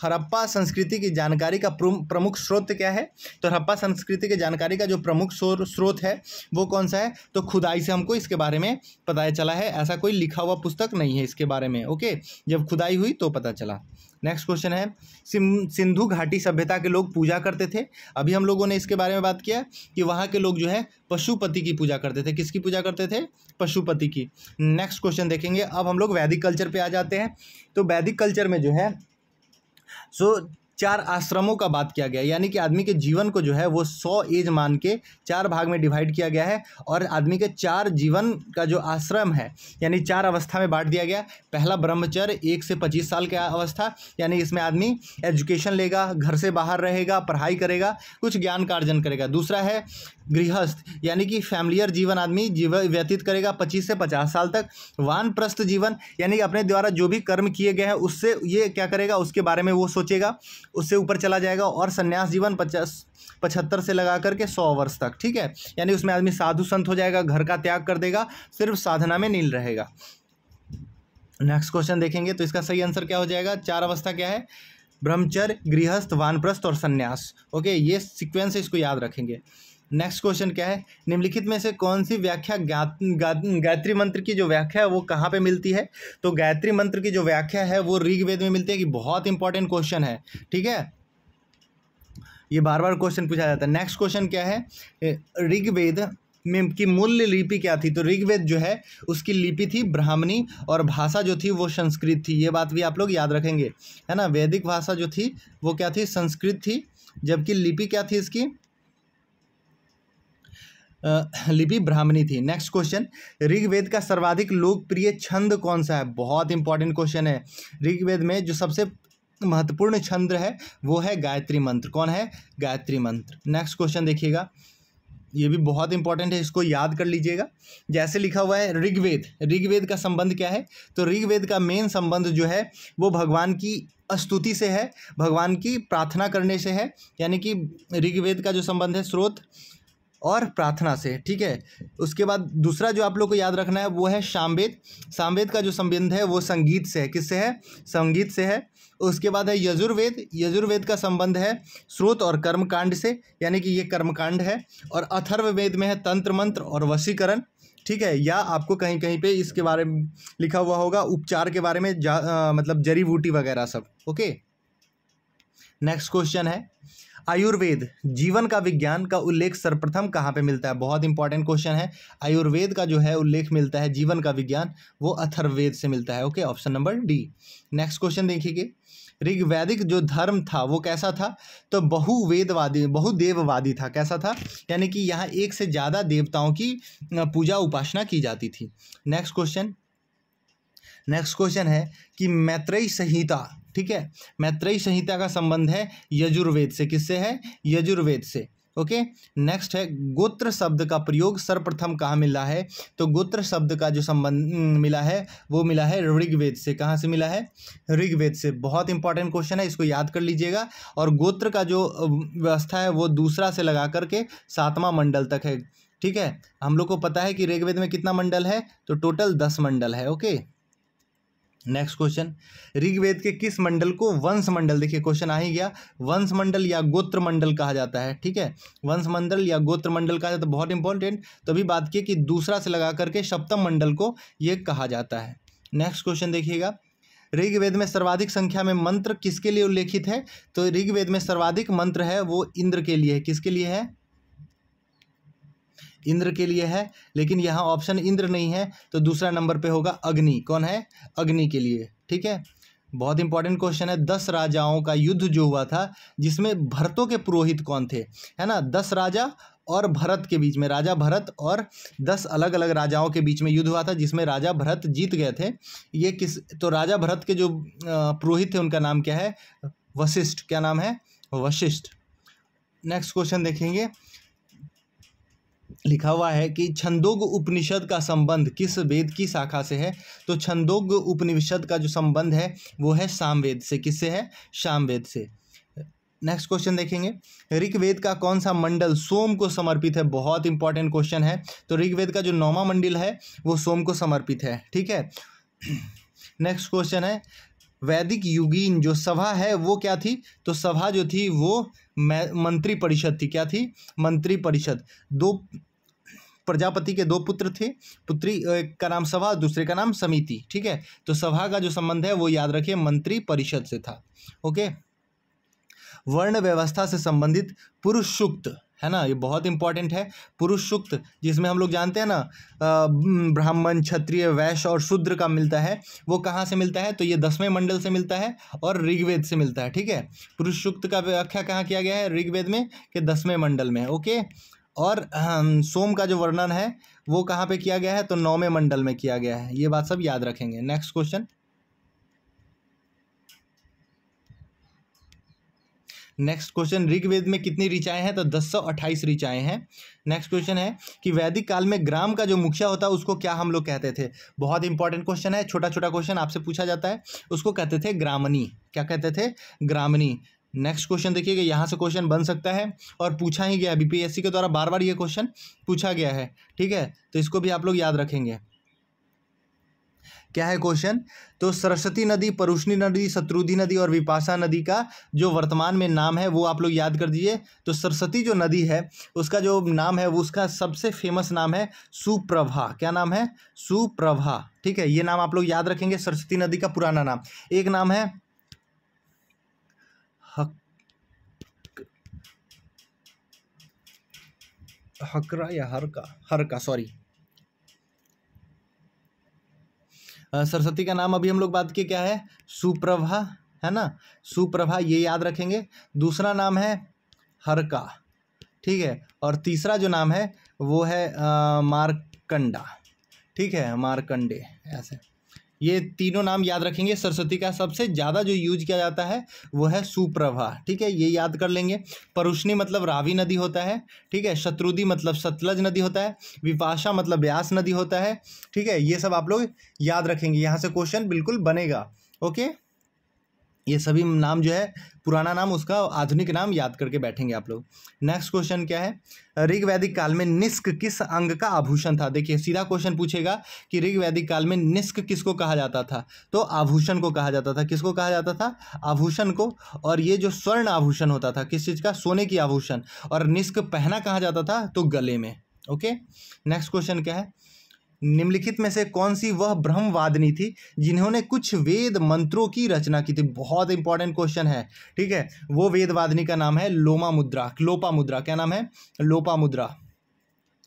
हड़प्पा संस्कृति की जानकारी का प्रमुख स्रोत क्या है? तो हड़प्पा संस्कृति की जानकारी का जो प्रमुख स्रोत है वो कौन सा है? तो खुदाई से हमको इसके बारे में पता चला है, ऐसा कोई लिखा हुआ पुस्तक नहीं है इसके बारे में। ओके, जब खुदाई हुई तो पता चला। नेक्स्ट क्वेश्चन है, सिंधु घाटी सभ्यता के लोग पूजा करते थे। अभी हम लोगों ने इसके बारे में बात किया कि वहाँ के लोग जो है पशुपति की पूजा करते थे। किसकी पूजा करते थे? पशुपति की। नेक्स्ट क्वेश्चन देखेंगे, अब हम लोग वैदिक कल्चर पे आ जाते हैं। तो वैदिक कल्चर में जो है 4 आश्रमों का बात किया गया, यानी कि आदमी के जीवन को जो है वो 100 एज मान के 4 भाग में डिवाइड किया गया है, और आदमी के 4 जीवन का जो आश्रम है यानी 4 अवस्था में बांट दिया गया। पहला ब्रह्मचर्य 1 से 25 साल का अवस्था, यानी इसमें आदमी एजुकेशन लेगा, घर से बाहर रहेगा, पढ़ाई करेगा, कुछ ज्ञान का अर्जन करेगा। दूसरा है गृहस्थ, यानी कि फैमिलियर जीवन आदमी व्यतीत करेगा 25 से 50 साल तक। वानप्रस्थ जीवन, यानी अपने द्वारा जो भी कर्म किए गए हैं उससे ये क्या करेगा उसके बारे में वो सोचेगा, उससे ऊपर चला जाएगा। और संन्यास जीवन 75 से लगा करके 100 वर्ष तक। ठीक है, यानी उसमें आदमी साधु संत हो जाएगा, घर का त्याग कर देगा, सिर्फ साधना में नील रहेगा। नेक्स्ट क्वेश्चन देखेंगे, तो इसका सही आंसर क्या हो जाएगा? 4 अवस्था क्या है? ब्रह्मचर्य, गृहस्थ, वानप्रस्थ और संन्यास। ओके, ये सीक्वेंस है, इसको याद रखेंगे। नेक्स्ट क्वेश्चन क्या है? निम्नलिखित में से कौन सी व्याख्या गायत्री मंत्र की जो व्याख्या है वो कहाँ पे मिलती है? तो गायत्री मंत्र की जो व्याख्या है वो ऋग्वेद में मिलती है। कि बहुत इंपॉर्टेंट क्वेश्चन है। ठीक है, ये बार बार क्वेश्चन पूछा जाता है। नेक्स्ट क्वेश्चन क्या है? ऋग्वेद में की मूल लिपि क्या थी? तो ऋग्वेद जो है उसकी लिपि थी ब्राह्मणी और भाषा जो थी वो संस्कृत थी। ये बात भी आप लोग याद रखेंगे, है ना। वैदिक भाषा जो थी वो क्या थी? संस्कृत थी, जबकि लिपि क्या थी इसकी? लिपि ब्राह्मणी थी। नेक्स्ट क्वेश्चन, ऋग्वेद का सर्वाधिक लोकप्रिय छंद कौन सा है? बहुत इंपॉर्टेंट क्वेश्चन है। ऋग्वेद में जो सबसे महत्वपूर्ण छंद है वो है गायत्री मंत्र। कौन है? गायत्री मंत्र। नेक्स्ट क्वेश्चन देखिएगा, ये भी बहुत इंपॉर्टेंट है, इसको याद कर लीजिएगा। जैसे लिखा हुआ है ऋग्वेद, ऋग्वेद का संबंध क्या है? तो ऋग्वेद का मेन संबंध जो है वो भगवान की स्तुति से है, भगवान की प्रार्थना करने से है। यानी कि ऋग्वेद का जो संबंध है स्रोत और प्रार्थना से, ठीक है। उसके बाद दूसरा जो आप लोग को याद रखना है वो है सामवेद। सामवेद का जो संबंध है वो संगीत से है। किससे है? संगीत से है। उसके बाद है यजुर्वेद। यजुर्वेद का संबंध है स्रोत और कर्मकांड से, यानी कि ये कर्मकांड है। और अथर्ववेद में है तंत्र मंत्र और वशीकरण, ठीक है। या आपको कहीं कहीं पे इसके बारे में लिखा हुआ होगा उपचार के बारे में, मतलब जड़ी बूटी वगैरह सब। ओके, नेक्स्ट क्वेश्चन है, आयुर्वेद जीवन का विज्ञान का उल्लेख सर्वप्रथम कहाँ पे मिलता है? बहुत इंपॉर्टेंट क्वेश्चन है। आयुर्वेद का जो है उल्लेख मिलता है जीवन का विज्ञान, वो अथर्ववेद से मिलता है। Okay, option number D. Next question देखिए, ऋग्वैदिक जो धर्म था वो कैसा था? तो बहुवेदवादी, बहुदेववादी था। कैसा था? यानी कि यहाँ एक से ज़्यादा देवताओं की पूजा उपासना की जाती थी। नेक्स्ट क्वेश्चन है कि मैत्रेयी संहिता, ठीक है, मैत्रेयी संहिता का संबंध है यजुर्वेद से। किससे है? यजुर्वेद से। ओके, नेक्स्ट है गोत्र शब्द का प्रयोग सर्वप्रथम कहाँ मिला है? तो गोत्र शब्द का जो संबंध मिला है वो मिला है ऋग्वेद से। कहाँ से मिला है? ऋग्वेद से। बहुत इंपॉर्टेंट क्वेश्चन है, इसको याद कर लीजिएगा। और गोत्र का जो व्यवस्था है वो दूसरा से लगा करके 7वां मंडल तक है, ठीक है। हम लोग को पता है कि ऋग्वेद में कितना मंडल है? तो टोटल 10 मंडल है। ओके, नेक्स्ट क्वेश्चन, ऋग्वेद के किस मंडल को वंश मंडल, देखिए क्वेश्चन आ ही गया, वंश मंडल या गोत्र मंडल कहा जाता है, ठीक है। वंश मंडल या गोत्र मंडल कहा जाता है, बहुत इंपॉर्टेंट। तभी बात की कि दूसरा से लगा करके सप्तम मंडल को ये कहा जाता है। नेक्स्ट क्वेश्चन देखिएगा, ऋग्वेद में सर्वाधिक संख्या में मंत्र किसके लिए उल्लेखित है? तो ऋग्वेद में सर्वाधिक मंत्र है वो इंद्र के लिए है। किसके लिए है? इंद्र के लिए है। लेकिन यहाँ ऑप्शन इंद्र नहीं है, तो दूसरा नंबर पे होगा अग्नि। कौन है? अग्नि के लिए, ठीक है। बहुत इंपॉर्टेंट क्वेश्चन है, 10 राजाओं का युद्ध जो हुआ था जिसमें भरतों के पुरोहित कौन थे, है ना। 10 राजा और भरत के बीच में, राजा भरत और 10 अलग अलग राजाओं के बीच में युद्ध हुआ था जिसमें राजा भरत जीत गए थे। ये किस, तो राजा भरत के जो पुरोहित थे उनका नाम क्या है? वशिष्ठ। क्या नाम है? वशिष्ठ। नेक्स्ट क्वेश्चन देखेंगे, लिखा हुआ है कि छंदोग उपनिषद का संबंध किस वेद की शाखा से है? तो छंदोग उपनिषद का जो संबंध है वो है सामवेद से। किससे है? सामवेद से। नेक्स्ट क्वेश्चन देखेंगे, ऋग्वेद का कौन सा मंडल सोम को समर्पित है? बहुत इंपॉर्टेंट क्वेश्चन है। तो ऋग्वेद का जो 9वां मंडल है वो सोम को समर्पित है, ठीक है। नेक्स्ट क्वेश्चन है, वैदिक युगीन जो सभा है वो क्या थी? तो सभा जो थी वो मंत्री परिषद थी। क्या थी? मंत्री परिषद। 2 प्रजापति के 2 पुत्र थे, पुत्री, एक का नाम सभा, दूसरे का नाम समिति, ठीक है। तो सभा का जो संबंध है वो याद रखिए मंत्री परिषद से था। ओके, वर्ण व्यवस्था से संबंधित पुरुष सूक्त, है ना, ये बहुत इंपॉर्टेंट है। पुरुष सूक्त जिसमें हम लोग जानते हैं ना ब्राह्मण, क्षत्रिय, वैश्य और शूद्र का मिलता है, वो कहाँ से मिलता है? तो ये 10वें मंडल से मिलता है और ऋग्वेद से मिलता है, ठीक है। पुरुष सूक्त का व्याख्या कहाँ किया गया है? ऋग्वेद में कि 10वें मंडल में। ओके, और सोम का जो वर्णन है वो कहाँ पे किया गया है? तो 9वें मंडल में किया गया है। ये बात सब याद रखेंगे। नेक्स्ट क्वेश्चन, ऋग्वेद में कितनी ऋचाएं हैं? तो 1028 ऋचाएं हैं। नेक्स्ट क्वेश्चन है कि वैदिक काल में ग्राम का जो मुखिया होता है उसको क्या हम लोग कहते थे? बहुत इंपॉर्टेंट क्वेश्चन है, छोटा छोटा क्वेश्चन आपसे पूछा जाता है। उसको कहते थे ग्रामणी। क्या कहते थे? ग्रामणी। नेक्स्ट क्वेश्चन देखिएगा, यहाँ से क्वेश्चन बन सकता है और पूछा ही गया, बीपीएससी के द्वारा बार बार ये क्वेश्चन पूछा गया है, ठीक है। तो इसको भी आप लोग याद रखेंगे। क्या है क्वेश्चन? तो सरस्वती नदी, परुष्णी नदी, शत्रुधि नदी और विपाशा नदी का जो वर्तमान में नाम है वो आप लोग याद कर दीजिए। तो सरस्वती जो नदी है उसका जो नाम है वो उसका सबसे फेमस नाम है सुप्रभा। क्या नाम है? सुप्रभा, ठीक है। ये नाम आप लोग याद रखेंगे, सरस्वती नदी का पुराना नाम। एक नाम है हकरा या हरका, हरका सॉरी। सरस्वती का नाम अभी हम लोग बात किए क्या है, सुप्रभा, है ना, सुप्रभा, ये याद रखेंगे। दूसरा नाम है हरका, ठीक है, और तीसरा जो नाम है वो है मार्कंडा, ठीक है, मार्कंडे, ऐसे ये तीनों नाम याद रखेंगे। सरस्वती का सबसे ज़्यादा जो यूज किया जाता है वो है सुप्रभा, ठीक है, ये याद कर लेंगे। परुष्णी मतलब रावी नदी होता है, ठीक है, शत्रुदी मतलब सतलज नदी होता है, विपाशा मतलब ब्यास नदी होता है, ठीक है, ये सब आप लोग याद रखेंगे, यहाँ से क्वेश्चन बिल्कुल बनेगा। ओके, ये सभी नाम जो है पुराना नाम, उसका आधुनिक नाम याद करके बैठेंगे आप लोग। नेक्स्ट क्वेश्चन क्या है, ऋग वैदिक काल में निष्क किस अंग का आभूषण था। देखिए सीधा क्वेश्चन पूछेगा कि ऋग वैदिक काल में निष्क किसको कहा जाता था, तो आभूषण को कहा जाता था। किसको कहा जाता था, आभूषण को। और ये जो स्वर्ण आभूषण होता था, किस चीज़ का, सोने की आभूषण, और निष्क पहना कहा जाता था, तो गले में। ओके, नेक्स्ट क्वेश्चन क्या है, निम्नलिखित में से कौन सी वह ब्रह्मवादिनी थी जिन्होंने कुछ वेद मंत्रों की रचना की थी। बहुत इंपॉर्टेंट क्वेश्चन है, ठीक है, वो वेदवादिनी का नाम है लोपामुद्रा, लोपामुद्रा, क्या नाम है, लोपामुद्रा,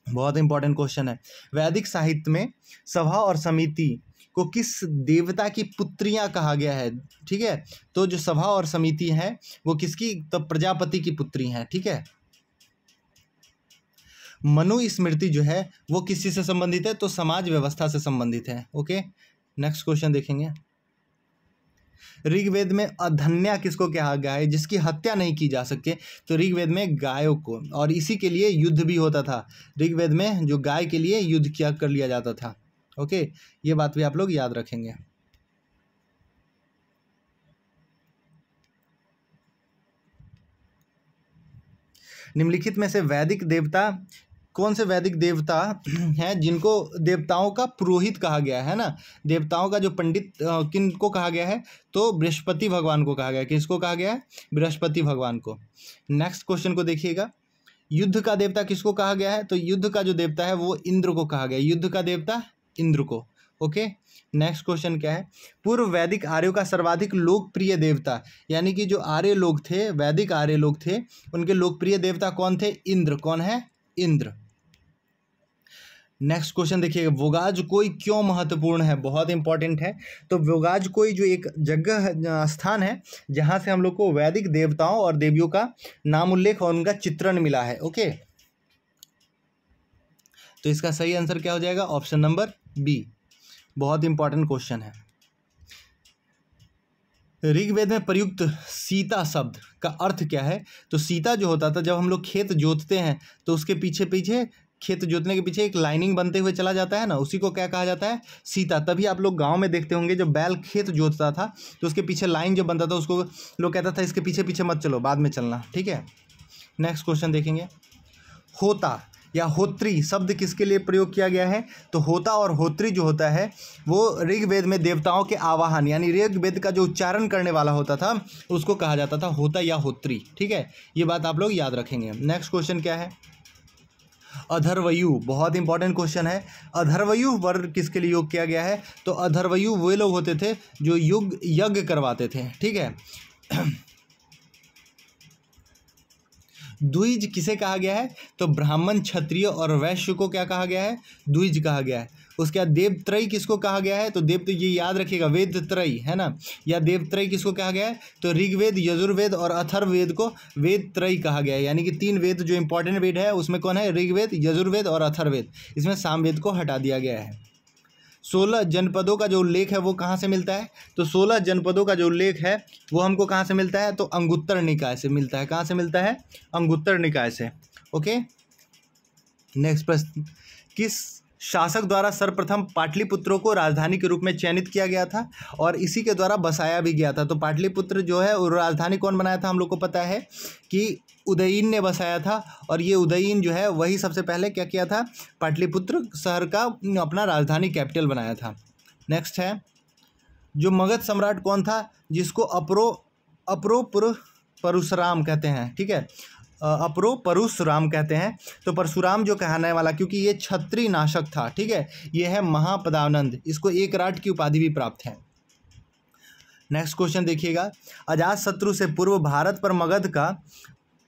बहुत इंपॉर्टेंट क्वेश्चन है। वैदिक साहित्य में सभा और समिति को किस देवता की पुत्रियां कहा गया है, ठीक है, तो जो सभा और समिति है वो किसकी, तो प्रजापति की पुत्री हैं, ठीक है। मनु स्मृति जो है वो किस चीज से संबंधित है, तो समाज व्यवस्था से संबंधित है। ओके, नेक्स्ट क्वेश्चन देखेंगे, ऋग्वेद में अधन्या किसको कहा गया है, जिसकी हत्या नहीं की जा सके, तो ऋग्वेद में गायों को, और इसी के लिए युद्ध भी होता था। ऋग्वेद में जो गाय के लिए युद्ध किया कर लिया जाता था। ओके, ये बात भी आप लोग याद रखेंगे। निम्नलिखित में से वैदिक देवता, कौन से वैदिक देवता हैं जिनको देवताओं का पुरोहित कहा गया है ना, देवताओं का जो पंडित किन को कहा गया है, तो बृहस्पति भगवान को कहा गया है। किसको कहा गया है, बृहस्पति भगवान को। नेक्स्ट क्वेश्चन को देखिएगा, युद्ध का देवता किसको कहा गया है, तो युद्ध का जो देवता है वो इंद्र को कहा गया है, युद्ध का देवता इंद्र को। ओके, नेक्स्ट क्वेश्चन क्या है, पूर्व वैदिक आर्यों का सर्वाधिक लोकप्रिय देवता, यानी कि जो आर्य लोग थे, वैदिक आर्य लोग थे, उनके लोकप्रिय देवता कौन थे, इंद्र। कौन है, इंद्र। नेक्स्ट क्वेश्चन देखिएगा, वोगाजकोई क्यों महत्वपूर्ण है, बहुत इंपॉर्टेंट है। तो वोगाजकोई जो एक जगह स्थान है जहां से हम लोग को वैदिक देवताओं और देवियों का नाम उल्लेख और उनका चित्रण मिला है। ओके, तो इसका सही आंसर क्या हो जाएगा, ऑप्शन नंबर बी, बहुत इंपॉर्टेंट क्वेश्चन है। ऋग्वेद में प्रयुक्त सीता शब्द का अर्थ क्या है, तो सीता जो होता था, जब हम लोग खेत जोतते हैं तो उसके पीछे पीछे, खेत जोतने के पीछे एक लाइनिंग बनते हुए चला जाता है ना, उसी को क्या कहा जाता है, सीता। तभी आप लोग गांव में देखते होंगे जब बैल खेत जोतता था तो उसके पीछे लाइन जो बनता था उसको लोग कहता था इसके पीछे पीछे मत चलो, बाद में चलना, ठीक है। नेक्स्ट क्वेश्चन देखेंगे, होता या होत्री शब्द किसके लिए प्रयोग किया गया है, तो होता और होत्री जो होता है वो ऋग्वेद में देवताओं के आवाहन, यानी ऋग्वेद का जो उच्चारण करने वाला होता था उसको कहा जाता था होता या होत्री, ठीक है, ये बात आप लोग याद रखेंगे। नेक्स्ट क्वेश्चन क्या है, अधर्वयु, बहुत इंपॉर्टेंट क्वेश्चन है। अधर्वयु वर्ग किसके लिए योग किया गया है, तो अधर्वयु वे लोग होते थे जो यज्ञ करवाते थे, ठीक है। द्विज किसे कहा गया है, तो ब्राह्मण, क्षत्रिय और वैश्य को क्या कहा गया है, द्विज कहा गया है। उसके बाद देवत्रयी किसको कहा गया है, तो देव, तो ये याद रखिएगा, वेदत्रयी है ना, या देवत्रयी किसको कहा गया है, तो ऋग्वेद, यजुर्वेद और अथर्ववेद को वेदत्रयी कहा गया है। यानी कि 3 वेद जो इंपॉर्टेंट वेद है उसमें कौन है, ऋग्वेद, यजुर्वेद और अथर्ववेद, इसमें सामवेद को हटा दिया गया है। 16 जनपदों का जो उल्लेख है वो कहाँ से मिलता है, तो 16 जनपदों का जो उल्लेख है वो हमको कहाँ से मिलता है, तो अंगुत्तर निकाय से मिलता है। कहाँ से मिलता है, अंगुत्तर निकाय से। ओके, नेक्स्ट प्रश्न, किस शासक द्वारा सर्वप्रथम पाटलिपुत्रों को राजधानी के रूप में चयनित किया गया था और इसी के द्वारा बसाया भी गया था। तो पाटलिपुत्र जो है वो राजधानी कौन बनाया था, हम लोग को पता है कि उदयीन ने बसाया था, और ये उदयीन जो है वही सबसे पहले क्या किया था, पाटलिपुत्र शहर का अपना राजधानी कैपिटल बनाया था। नेक्स्ट है, जो मगध सम्राट कौन था जिसको अपरो परशुराम कहते हैं, ठीक है, अपरो परशुराम कहते हैं। तो परशुराम जो कहने वाला, क्योंकि ये क्षत्रिय नाशक था, ठीक है, ये है महापदानंद, इसको एकराट की उपाधि भी प्राप्त है। नेक्स्ट क्वेश्चन देखिएगा, अजातशत्रु से पूर्व भारत पर मगध का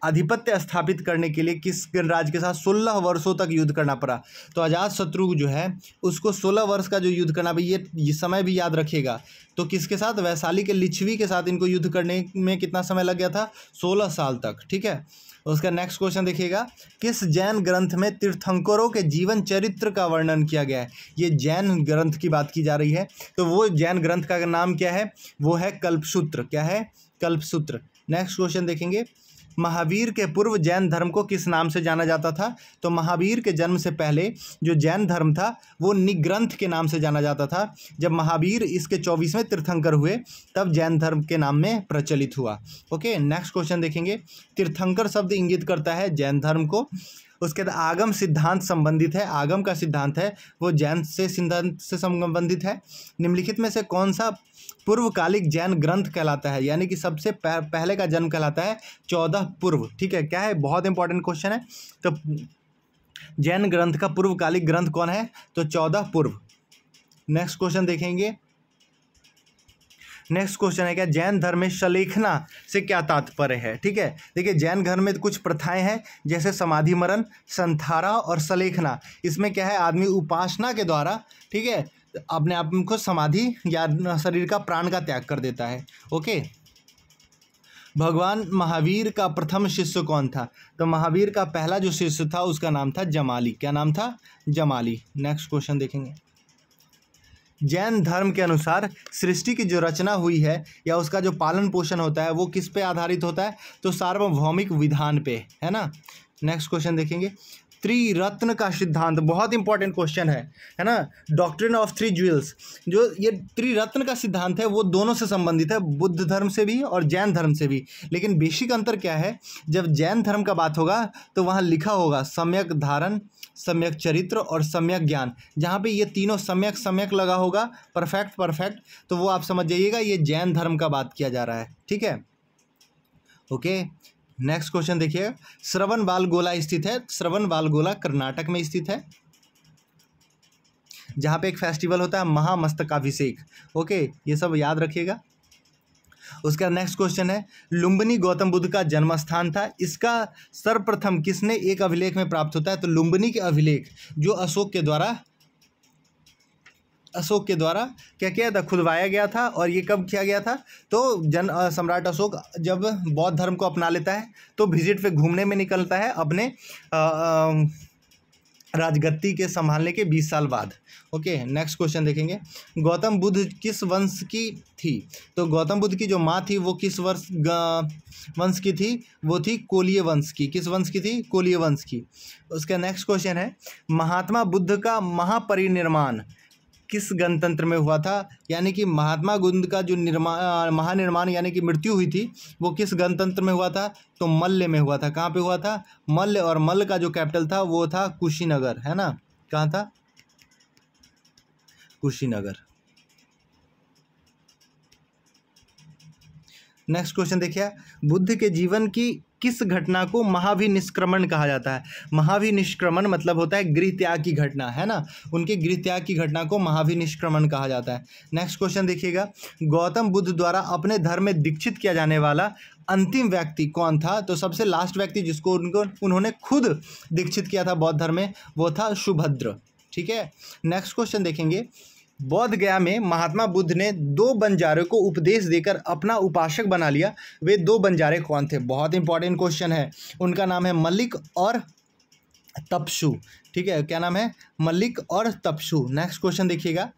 आधिपत्य स्थापित करने के लिए किस गणराज्य के साथ 16 वर्षों तक युद्ध करना पड़ा? तो अजातशत्रु जो है उसको 16 वर्ष का जो युद्ध करना, भाई ये समय भी याद रखिएगा। तो किसके साथ? वैशाली के लिच्छवी के साथ इनको युद्ध करने में कितना समय लग गया था? 16 साल तक। ठीक है, उसका नेक्स्ट क्वेश्चन देखिएगा, किस जैन ग्रंथ में तीर्थंकरों के जीवन चरित्र का वर्णन किया गया है? ये जैन ग्रंथ की बात की जा रही है, तो वो जैन ग्रंथ का नाम क्या है? वो है कल्पसूत्र। क्या है? कल्पसूत्र। नेक्स्ट क्वेश्चन देखेंगे, महावीर के पूर्व जैन धर्म को किस नाम से जाना जाता था? तो महावीर के जन्म से पहले जो जैन धर्म था वो निग्रंथ के नाम से जाना जाता था। जब महावीर इसके 24वें तीर्थंकर हुए तब जैन धर्म के नाम में प्रचलित हुआ। ओके, नेक्स्ट क्वेश्चन देखेंगे, तीर्थंकर शब्द इंगित करता है जैन धर्म को। उसके बाद आगम सिद्धांत संबंधित है। आगम का सिद्धांत है वो जैन से सिद्धांत से संबंधित है। निम्नलिखित में से कौन सा पूर्वकालिक जैन ग्रंथ कहलाता है? यानी कि सबसे पहले का जन्म कहलाता है 14 पूर्व। ठीक है, क्या है? बहुत इंपॉर्टेंट क्वेश्चन है। तो जैन ग्रंथ का पूर्वकालिक ग्रंथ कौन है? तो 14 पूर्व। नेक्स्ट क्वेश्चन देखेंगे, नेक्स्ट क्वेश्चन है क्या जैन धर्म में सलेखना से क्या तात्पर्य है? ठीक है, देखिए जैन धर्म में कुछ प्रथाएं हैं जैसे समाधि मरण, संथारा और सलेखना। इसमें क्या है? आदमी उपासना के द्वारा, ठीक है, अपने आप को समाधि या शरीर का प्राण का त्याग कर देता है। ओके, भगवान महावीर का प्रथम शिष्य कौन था? तो महावीर का पहला जो शिष्य था उसका नाम था जमाली। क्या नाम था? जमाली। नेक्स्ट क्वेश्चन देखेंगे, जैन धर्म के अनुसार सृष्टि की जो रचना हुई है या उसका जो पालन पोषण होता है वो किस पे आधारित होता है? तो सार्वभौमिक विधान पे, है ना। नेक्स्ट क्वेश्चन देखेंगे, त्रिरत्न का सिद्धांत, बहुत इंपॉर्टेंट क्वेश्चन है ना। डॉक्ट्रिन ऑफ थ्री ज्वेल्स, जो ये त्रिरत्न का सिद्धांत है वो दोनों से संबंधित है, बुद्ध धर्म से भी और जैन धर्म से भी। लेकिन बेसिक अंतर क्या है? जब जैन धर्म का बात होगा तो वहाँ लिखा होगा सम्यक धारण, सम्यक चरित्र और सम्यक ज्ञान। जहाँ पे ये तीनों सम्यक सम्यक लगा होगा, परफेक्ट परफेक्ट, तो वो आप समझ जाइएगा ये जैन धर्म का बात किया जा रहा है। ठीक है, ओके। नेक्स्ट क्वेश्चन देखिए, श्रवणबालगोला स्थित है। श्रवणबालगोला कर्नाटक में स्थित है, जहाँ पे एक फेस्टिवल होता है महामस्तकाभिषेक। ओके, ये सब याद रखिएगा। उसका नेक्स्ट क्वेश्चन है, लुम्बिनी गौतम बुद्ध का जन्म स्थान था। इसका सर्वप्रथम किसने एक अभिलेख में प्राप्त होता है? तो लुम्बिनी के अभिलेख जो अशोक के द्वारा क्या किया था? खुदवाया गया था। और ये कब किया गया था? तो सम्राट अशोक जब बौद्ध धर्म को अपना लेता है तो विजिट पे घूमने में निकलता है अपने राजगद्दी के संभालने के 20 साल बाद। ओके, नेक्स्ट क्वेश्चन देखेंगे, गौतम बुद्ध किस वंश की थी? तो गौतम बुद्ध की जो माँ थी वो किस वंश की थी? वो थी कोलीय वंश की। किस वंश की थी? कोलीय वंश की। उसका नेक्स्ट क्वेश्चन है, महात्मा बुद्ध का महापरिनिर्वाण किस गणतंत्र में हुआ था? यानी कि महात्मा बुद्ध का जो महानिर्वाण यानी कि मृत्यु हुई थी वो किस गणतंत्र में हुआ था? तो मल्ल में हुआ था। कहाँ पे हुआ था? मल्ल। और मल्ल का जो कैपिटल था वो था कुशीनगर, है ना। कहाँ था? कुशीनगर। नेक्स्ट क्वेश्चन देखिए, बुद्ध के जीवन की किस घटना को महाभिनिष्क्रमण कहा जाता है? महाभिनिष्क्रमण मतलब होता है गृह त्याग की घटना, है ना। उनके गृह त्याग की घटना को महाभिनिष्क्रमण कहा जाता है। नेक्स्ट क्वेश्चन देखिएगा, गौतम बुद्ध द्वारा अपने धर्म में दीक्षित किया जाने वाला अंतिम व्यक्ति कौन था? तो सबसे लास्ट व्यक्ति जिसको उन्होंने खुद दीक्षित किया था बौद्ध धर्म में वो था सुभद्र। ठीक है, नेक्स्ट क्वेश्चन देखेंगे, बोध गया में महात्मा बुद्ध ने 2 बंजारों को उपदेश देकर अपना उपासक बना लिया। वे 2 बंजारे कौन थे? बहुत इंपॉर्टेंट क्वेश्चन है। उनका नाम है मल्लिक और तपसु। ठीक है, क्या नाम है? मल्लिक और तपसु। नेक्स्ट क्वेश्चन देखिएगा,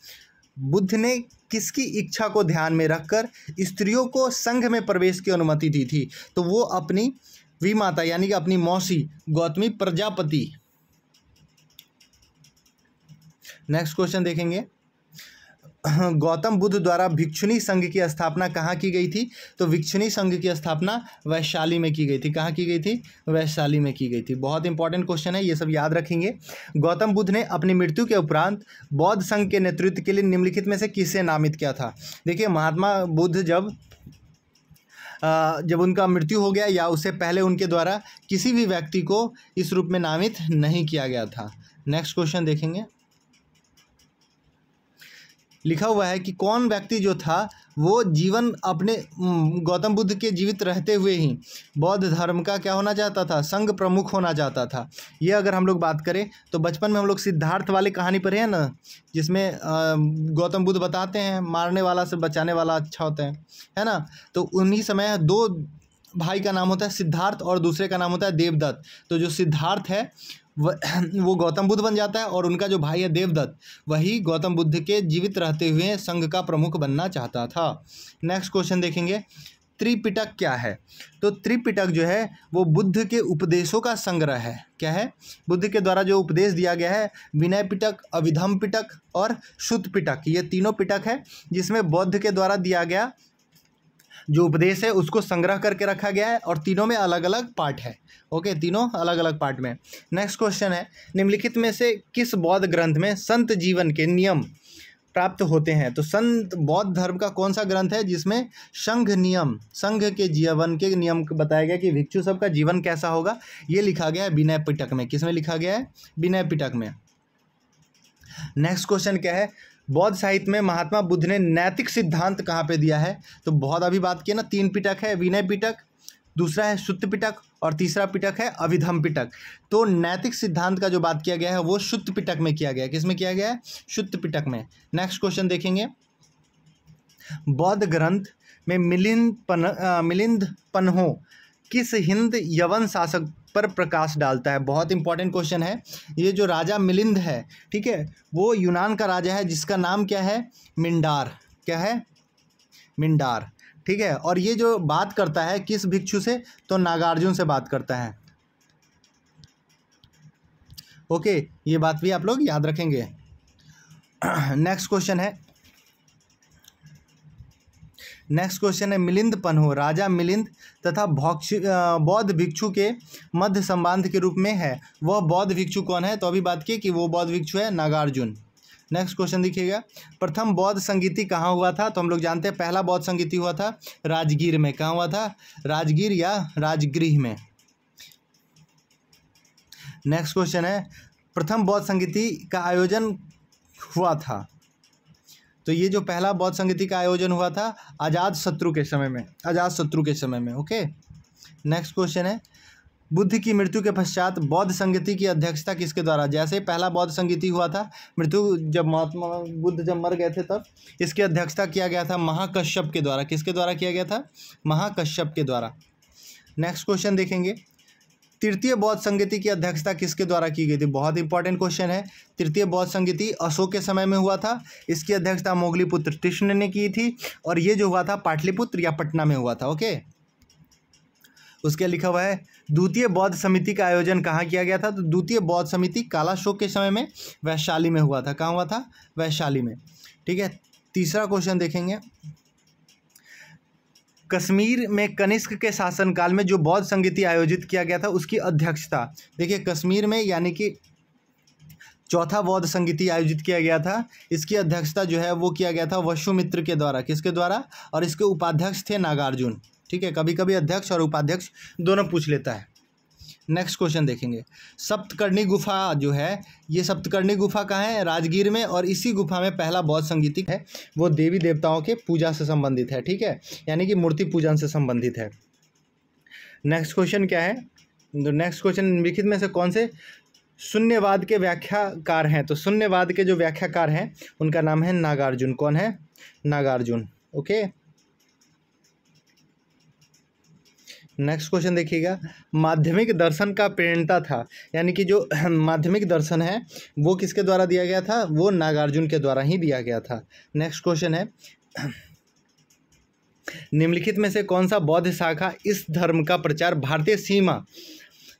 बुद्ध ने किसकी इच्छा को ध्यान में रखकर स्त्रियों को संघ में प्रवेश की अनुमति दी थी? तो वो अपनी विमाता यानी कि अपनी मौसी गौतमी प्रजापति। नेक्स्ट क्वेश्चन देखेंगे, गौतम बुद्ध द्वारा भिक्षुणी संघ की स्थापना कहाँ की गई थी? तो भिक्षुणी संघ की स्थापना वैशाली में की गई थी। कहाँ की गई थी? वैशाली में की गई थी। बहुत इंपॉर्टेंट क्वेश्चन है, ये सब याद रखेंगे। गौतम बुद्ध ने अपनी मृत्यु के उपरांत बौद्ध संघ के नेतृत्व के लिए निम्नलिखित में से किसे नामित किया था? देखिए, महात्मा बुद्ध जब उनका मृत्यु हो गया या उससे पहले उनके द्वारा किसी भी व्यक्ति को इस रूप में नामित नहीं किया गया था। नेक्स्ट क्वेश्चन देखेंगे, लिखा हुआ है कि कौन व्यक्ति जो था वो जीवन अपने गौतम बुद्ध के जीवित रहते हुए ही बौद्ध धर्म का क्या होना चाहता था, संघ प्रमुख होना चाहता था। ये अगर हम लोग बात करें तो बचपन में हम लोग सिद्धार्थ वाली कहानी पढ़े हैं ना, जिसमें गौतम बुद्ध बताते हैं मारने वाला से बचाने वाला अच्छा होता है ना। तो उन्हीं समय दो भाई का नाम होता है सिद्धार्थ और दूसरे का नाम होता है देवदत्त। तो जो सिद्धार्थ है वो गौतम बुद्ध बन जाता है और उनका जो भाई है देवदत्त वही गौतम बुद्ध के जीवित रहते हुए संघ का प्रमुख बनना चाहता था। नेक्स्ट क्वेश्चन देखेंगे, त्रिपिटक क्या है? तो त्रिपिटक जो है वो बुद्ध के उपदेशों का संग्रह है। क्या है? बुद्ध के द्वारा जो उपदेश दिया गया है, विनय पिटक, अभिधम पिटक और शुद्ध पिटक, ये तीनों पिटक है जिसमें बौद्ध के द्वारा दिया गया जो उपदेश है उसको संग्रह करके रखा गया है और तीनों में अलग अलग पार्ट है। ओके, तीनों अलग अलग पार्ट में। नेक्स्ट क्वेश्चन है, निम्नलिखित में से किस बौद्ध ग्रंथ में संत जीवन के नियम प्राप्त होते हैं? तो संत बौद्ध धर्म का कौन सा ग्रंथ है जिसमें संघ नियम, संघ के जीवन के नियम बताया गया कि भिक्षु सबका जीवन कैसा होगा? ये लिखा गया है विनय पिटक में। किसमें लिखा गया है? विनय पिटक में। नेक्स्ट क्वेश्चन क्या है, बौद्ध साहित्य में महात्मा बुद्ध ने नैतिक सिद्धांत कहाँ पे दिया है? तो बहुत अभी बात की ना, 3 पिटक है, विनय पिटक, दूसरा है शुद्ध पिटक और तीसरा पिटक है अभिधम पिटक। तो नैतिक सिद्धांत का जो बात किया गया है वो शुद्ध पिटक में किया गया है। किसमें किया गया है? शुद्ध पिटक में। नेक्स्ट क्वेश्चन देखेंगे, बौद्ध ग्रंथ में मिलिंद पन्हो किस हिंद यवन शासक पर प्रकाश डालता है? बहुत इंपॉर्टेंट क्वेश्चन है। ये जो राजा मिलिंद है, ठीक है, वो यूनान का राजा है जिसका नाम क्या है? मिंडार। क्या है? मिंडार, ठीक है। और ये जो बात करता है किस भिक्षु से? तो नागार्जुन से बात करता है। ओके, ये बात भी आप लोग याद रखेंगे। नेक्स्ट क्वेश्चन है मिलिंद पन्हो राजा मिलिंद तथा बौद्ध भिक्षु के मध्य संबंध के रूप में है। वह बौद्ध भिक्षु कौन है? तो अभी बात की कि वो बौद्ध भिक्षु है नागार्जुन। नेक्स्ट क्वेश्चन देखिएगा, प्रथम बौद्ध संगीति कहाँ हुआ था? तो हम लोग जानते हैं पहला बौद्ध संगीति हुआ था राजगीर में। कहाँ हुआ था? राजगीर या राजगृह में। नेक्स्ट क्वेश्चन है, प्रथम बौद्ध संगीति का आयोजन हुआ था। तो ये जो पहला बौद्ध संगीति का आयोजन हुआ था अजातशत्रु के समय में। ओके, नेक्स्ट क्वेश्चन है, बुद्ध की मृत्यु के पश्चात बौद्ध संगीति की अध्यक्षता किसके द्वारा? जैसे पहला बौद्ध संगीति हुआ था, जब महात्मा बुद्ध जब मर गए थे तब इसकी अध्यक्षता किया गया था महाकश्यप के द्वारा। किसके द्वारा किया गया था? महाकश्यप के द्वारा। नेक्स्ट क्वेश्चन देखेंगे, तृतीय बौद्ध संगीति की अध्यक्षता किसके द्वारा की गई थी? बहुत इंपॉर्टेंट क्वेश्चन है। तृतीय बौद्ध संगीति अशोक के समय में हुआ था। इसकी अध्यक्षता मोगलीपुत्र कृष्ण ने की थी और ये जो हुआ था पाटलिपुत्र या पटना में हुआ था। ओके, उसके लिखा हुआ है द्वितीय बौद्ध समिति का आयोजन कहाँ किया गया था? तो द्वितीय बौद्ध समिति कालाशोक के समय में वैशाली में हुआ था। कहाँ हुआ था? वैशाली में। ठीक है, तीसरा क्वेश्चन देखेंगे, कश्मीर में कनिष्क के शासनकाल में जो बौद्ध संगीति आयोजित किया गया था उसकी अध्यक्षता, देखिए कश्मीर में यानी कि चौथा बौद्ध संगीति आयोजित किया गया था। इसकी अध्यक्षता जो है वो किया गया था वसुमित्र के द्वारा। किसके द्वारा? और इसके उपाध्यक्ष थे नागार्जुन। ठीक है, कभी कभी अध्यक्ष और उपाध्यक्ष दोनों पूछ लेता है। नेक्स्ट क्वेश्चन देखेंगे, सप्तकर्णी गुफा जो है, ये सप्तकर्णी गुफा कहाँ है? राजगीर में। और इसी गुफा में पहला बौद्ध संगीति है वो देवी देवताओं के पूजा से संबंधित है। ठीक है, यानी कि मूर्ति पूजन से संबंधित है। नेक्स्ट क्वेश्चन क्या है? नेक्स्ट क्वेश्चन, निम्नलिखित में से कौन से शून्यवाद के व्याख्याकार हैं? तो शून्यवाद के जो व्याख्याकार हैं उनका नाम है नागार्जुन। कौन है? नागार्जुन। ओके, नेक्स्ट क्वेश्चन देखिएगा, माध्यमिक दर्शन का प्रेरणता था, यानी कि जो माध्यमिक दर्शन है वो किसके द्वारा दिया गया था? वो नागार्जुन के द्वारा ही दिया गया था। नेक्स्ट क्वेश्चन है, निम्नलिखित में से कौन सा बौद्ध शाखा इस धर्म का प्रचार भारतीय सीमा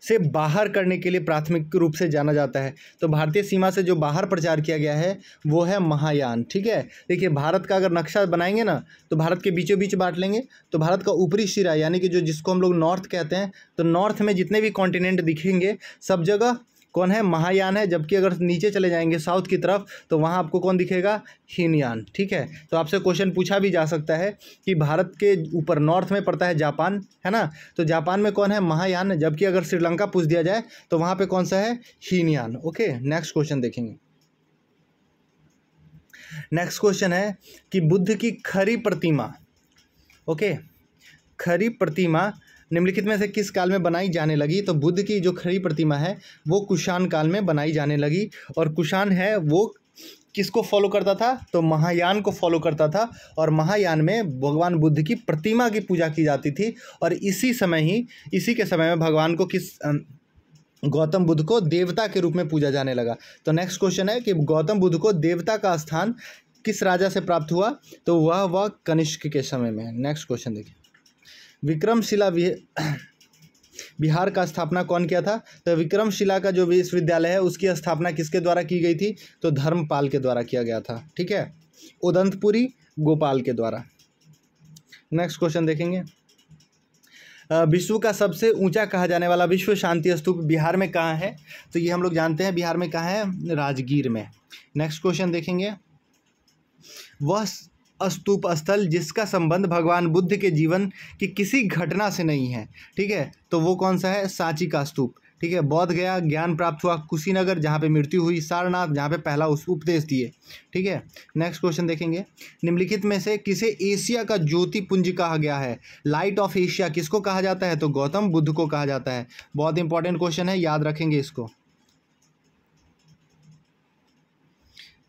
से बाहर करने के लिए प्राथमिक रूप से जाना जाता है? तो भारतीय सीमा से जो बाहर प्रचार किया गया है वो है महायान। ठीक है, देखिए भारत का अगर नक्शा बनाएंगे ना तो भारत के बीचों बीच बांट लेंगे, तो भारत का ऊपरी सिरा यानी कि जिसको हम लोग नॉर्थ कहते हैं, तो नॉर्थ में जितने भी कॉन्टिनेंट दिखेंगे सब जगह कौन है? महायान है। जबकि अगर नीचे चले जाएंगे साउथ की तरफ तो वहाँ आपको कौन दिखेगा? हीनयान। ठीक है, तो आपसे क्वेश्चन पूछा भी जा सकता है कि भारत के ऊपर नॉर्थ में पड़ता है जापान, है ना, तो जापान में कौन है? महायान। जबकि अगर श्रीलंका पूछ दिया जाए तो वहाँ पे कौन सा है? हीनयान। ओके, नेक्स्ट क्वेश्चन देखेंगे, नेक्स्ट क्वेश्चन है कि बुद्ध की खरी प्रतिमा, ओके, खरी प्रतिमा निम्नलिखित में से किस काल में बनाई जाने लगी? तो बुद्ध की जो खरी प्रतिमा है वो कुषाण काल में बनाई जाने लगी। और कुषाण है वो किसको फॉलो करता था? तो महायान को फॉलो करता था। और महायान में भगवान बुद्ध की प्रतिमा की पूजा की जाती थी। और इसी के समय में भगवान को गौतम बुद्ध को देवता के रूप में पूजा जाने लगा। तो नेक्स्ट क्वेश्चन है कि गौतम बुद्ध को देवता का स्थान किस राजा से प्राप्त हुआ? तो वह कनिष्क के समय में। नेक्स्ट क्वेश्चन देखिए, विक्रमशिला बिहार का स्थापना कौन किया था? तो विक्रमशिला का जो विश्वविद्यालय है उसकी स्थापना किसके द्वारा की गई थी? तो धर्मपाल के द्वारा किया गया था। ठीक है, उदंतपुरी गोपाल के द्वारा। नेक्स्ट क्वेश्चन देखेंगे, विश्व का सबसे ऊंचा कहा जाने वाला विश्व शांति स्तूप बिहार में कहाँ है? तो ये हम लोग जानते हैं बिहार में कहाँ है? राजगीर में। नेक्स्ट क्वेश्चन देखेंगे, वह स्तूप स्थल जिसका संबंध भगवान बुद्ध के जीवन की किसी घटना से नहीं है, ठीक है, तो वो कौन सा है? सांची का स्तूप। ठीक है, बोध गया ज्ञान प्राप्त हुआ, कुशीनगर जहाँ पे मृत्यु हुई, सारनाथ जहाँ पे पहला उपदेश दिए। ठीक है, नेक्स्ट क्वेश्चन देखेंगे, निम्नलिखित में से किसे एशिया का ज्योतिपुंज कहा गया है? लाइट ऑफ एशिया किसको कहा जाता है? तो गौतम बुद्ध को कहा जाता है। बहुत इंपॉर्टेंट क्वेश्चन है, याद रखेंगे इसको।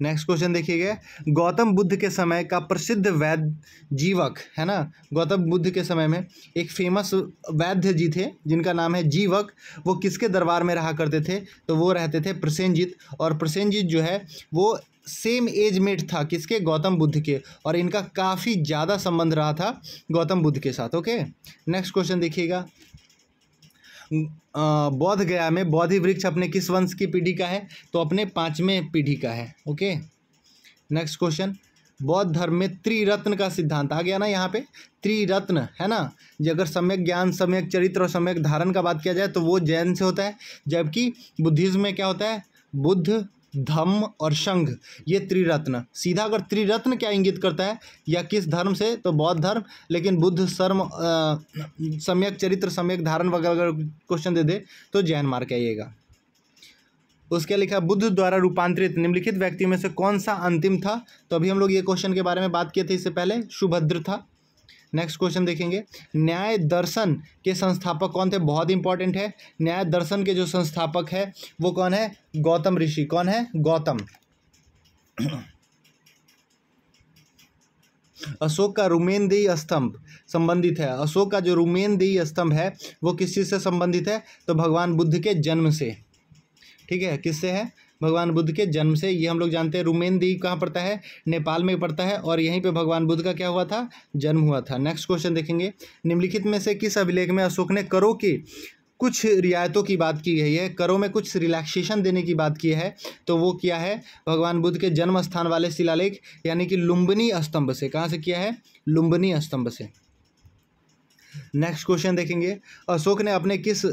नेक्स्ट क्वेश्चन देखिएगा, गौतम बुद्ध के समय का प्रसिद्ध वैद्य जीवक है ना, गौतम बुद्ध के समय में एक फेमस वैद्य जी थे जिनका नाम है जीवक, वो किसके दरबार में रहा करते थे? तो वो रहते थे प्रसेनजीत। और प्रसेनजीत जो है वो सेम एज मेट था किसके? गौतम बुद्ध के। और इनका काफ़ी ज़्यादा संबंध रहा था गौतम बुद्ध के साथ। ओके, नेक्स्ट क्वेश्चन देखिएगा, बोध गया में बोधि वृक्ष अपने किस वंश की पीढ़ी का है? तो अपने 5वें पीढ़ी का है। ओके, नेक्स्ट क्वेश्चन, बौद्ध धर्म में त्रिरत्न का सिद्धांत आ गया ना, यहाँ पे त्रिरत्न है ना, जो अगर सम्यक ज्ञान, सम्यक चरित्र और सम्यक धारण का बात किया जाए तो वो जैन से होता है, जबकि बुद्धिज्म में क्या होता है? बुद्ध, धम्म और संघ, ये त्रिरत्न। सीधा अगर त्रिरत्न क्या इंगित करता है या किस धर्म से? तो बौद्ध धर्म। लेकिन बुद्ध, सम्यक चरित्र, सम्यक धारण वगैरह अगर क्वेश्चन दे दे तो जैन मार्क आइएगा। उसके लिखा, बुद्ध द्वारा रूपांतरित निम्नलिखित व्यक्तियों में से कौन सा अंतिम था? तो अभी हम लोग ये क्वेश्चन के बारे में बात किए थे इससे पहले, सुभद्र था। नेक्स्ट क्वेश्चन देखेंगे, न्याय दर्शन के संस्थापक कौन थे? बहुत इंपॉर्टेंट है, न्याय दर्शन के जो संस्थापक है वो कौन है? गौतम ऋषि। कौन है? गौतम। अशोक का रुमेनदेही स्तंभ संबंधित है, अशोक का जो रुमेनदेही स्तंभ है वो किस चीज़ से संबंधित है? तो भगवान बुद्ध के जन्म से। ठीक है, किससे है? भगवान बुद्ध के जन्म से। ये हम लोग जानते हैं। रुमेनदेही कहाँ पड़ता है? नेपाल में पड़ता है। और यहीं पे भगवान बुद्ध का क्या हुआ था? जन्म हुआ था। नेक्स्ट क्वेश्चन देखेंगे, निम्नलिखित में से किस अभिलेख में अशोक ने करों की कुछ रियायतों की बात की गई है, करों में कुछ रिलैक्सेशन देने की बात की है? तो वो क्या है? भगवान बुद्ध के जन्म स्थान वाले शिलालेख यानी कि लुम्बिनी स्तंभ से। कहाँ से किया है? लुम्बिनी स्तंभ से। नेक्स्ट क्वेश्चन देखेंगे, अशोक ने अपने किस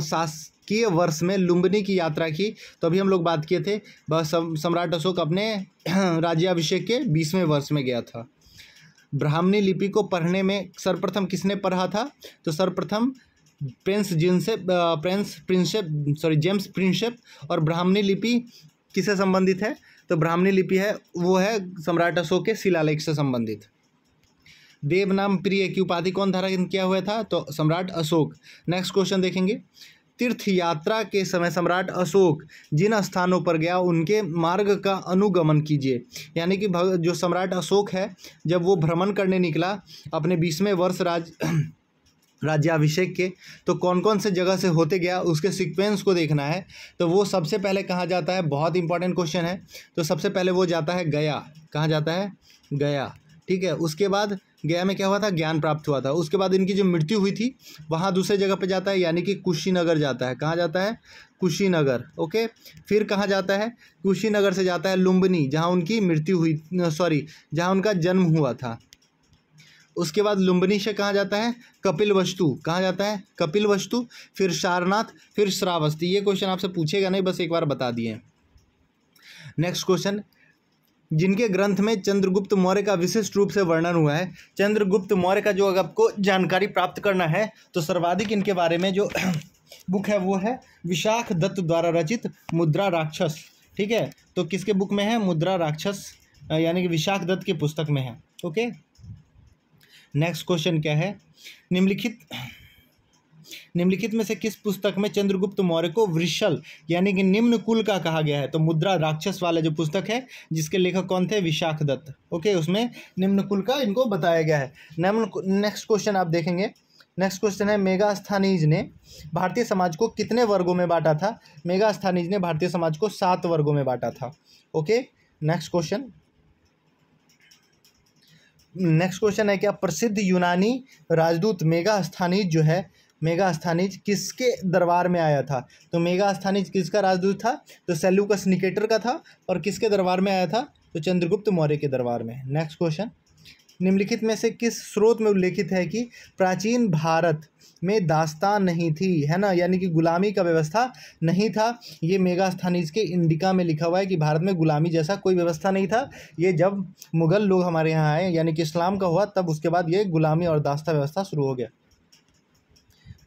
शासकीय वर्ष में लुम्बिनी की यात्रा की? तो अभी हम लोग बात किए थे, सम्राट अशोक अपने राज्याभिषेक के 20वें वर्ष में गया था। ब्राह्मणी लिपि को पढ़ने में सर्वप्रथम किसने पढ़ा था? तो सर्वप्रथम जेम्स प्रिंसेप। और ब्राह्मणी लिपि किससे संबंधित है? तो ब्राह्मणी लिपि है वो है सम्राट अशोक के शिलालेख से संबंधित। देवनाम प्रिय की उपाधि कौन धारण किया हुआ था? तो सम्राट अशोक। नेक्स्ट क्वेश्चन देखेंगे, तीर्थ यात्रा के समय सम्राट अशोक जिन स्थानों पर गया उनके मार्ग का अनुगमन कीजिए। यानी कि जो सम्राट अशोक है जब वो भ्रमण करने निकला अपने 20वें वर्ष राज्याभिषेक के, तो कौन कौन से जगह से होते गया उसके सीक्वेंस को देखना है। तो वो सबसे पहले कहाँ जाता है? बहुत इंपॉर्टेंट क्वेश्चन है। तो सबसे पहले वो जाता है गया। कहाँ जाता है? गया। ठीक है, उसके बाद गया में क्या हुआ था? ज्ञान प्राप्त हुआ था। उसके बाद इनकी जो मृत्यु हुई थी वहाँ दूसरे जगह पे जाता है यानी कि कुशीनगर जाता है। कहाँ जाता है? कुशीनगर। ओके, फिर कहाँ जाता है? कुशीनगर से जाता है लुम्बिनी जहाँ उनकी मृत्यु हुई, जहाँ उनका जन्म हुआ था। उसके बाद लुम्बिनी से कहाँ जाता है? कपिलवस्तु। कहाँ जाता है? कपिलवस्तु। फिर सारनाथ, फिर श्रावस्ती। ये क्वेश्चन आपसे पूछेगा नहीं, बस एक बार बता दिए। नेक्स्ट क्वेश्चन, जिनके ग्रंथ में चंद्रगुप्त मौर्य का विशिष्ट रूप से वर्णन हुआ है। चंद्रगुप्त मौर्य का जो अगर आपको जानकारी प्राप्त करना है तो सर्वाधिक इनके बारे में जो बुक है वो है विशाख दत्त द्वारा रचित मुद्रा राक्षस। ठीक है, तो किसके बुक में है? मुद्रा राक्षस यानी कि विशाख दत्त की पुस्तक में है। ओके, नेक्स्ट क्वेश्चन क्या है, निम्नलिखित में से किस पुस्तक में चंद्रगुप्त मौर्य को वृषल यानी कि निम्न कुल का कहा गया है? तो मुद्रा राक्षस वाला जो पुस्तक है जिसके लेखक कौन थे? विशाख दत्त। ओके, उसमें निम्न कुल का इनको बताया गया है। नेक्स्ट क्वेश्चन आप देखेंगे, नेक्स्ट क्वेश्चन है, मेगास्थनीज ने भारतीय समाज को कितने वर्गों में बांटा था? मेगास्थनीज ने भारतीय समाज को 7 वर्गों में बांटा था। ओके, नेक्स्ट क्वेश्चन है, क्या प्रसिद्ध यूनानी राजदूत मेगास्थनीज जो है, मेगास्थनीज किसके दरबार में आया था? तो मेगास्थनीज किसका राजदूत था? तो सेल्यूकस निकेटर का था। और किसके दरबार में आया था? तो चंद्रगुप्त मौर्य के दरबार में। नेक्स्ट क्वेश्चन, निम्नलिखित में से किस स्रोत में उल्लेखित है कि प्राचीन भारत में दास्तान नहीं थी, है ना, यानी कि गुलामी का व्यवस्था नहीं था? ये मेगास्थनीज के इंडिका में लिखा हुआ है कि भारत में गुलामी जैसा कोई व्यवस्था नहीं था। ये जब मुगल लोग हमारे यहाँ आए, यानी कि इस्लाम का हुआ, तब उसके बाद ये गुलामी और दास्ता व्यवस्था शुरू हो गया।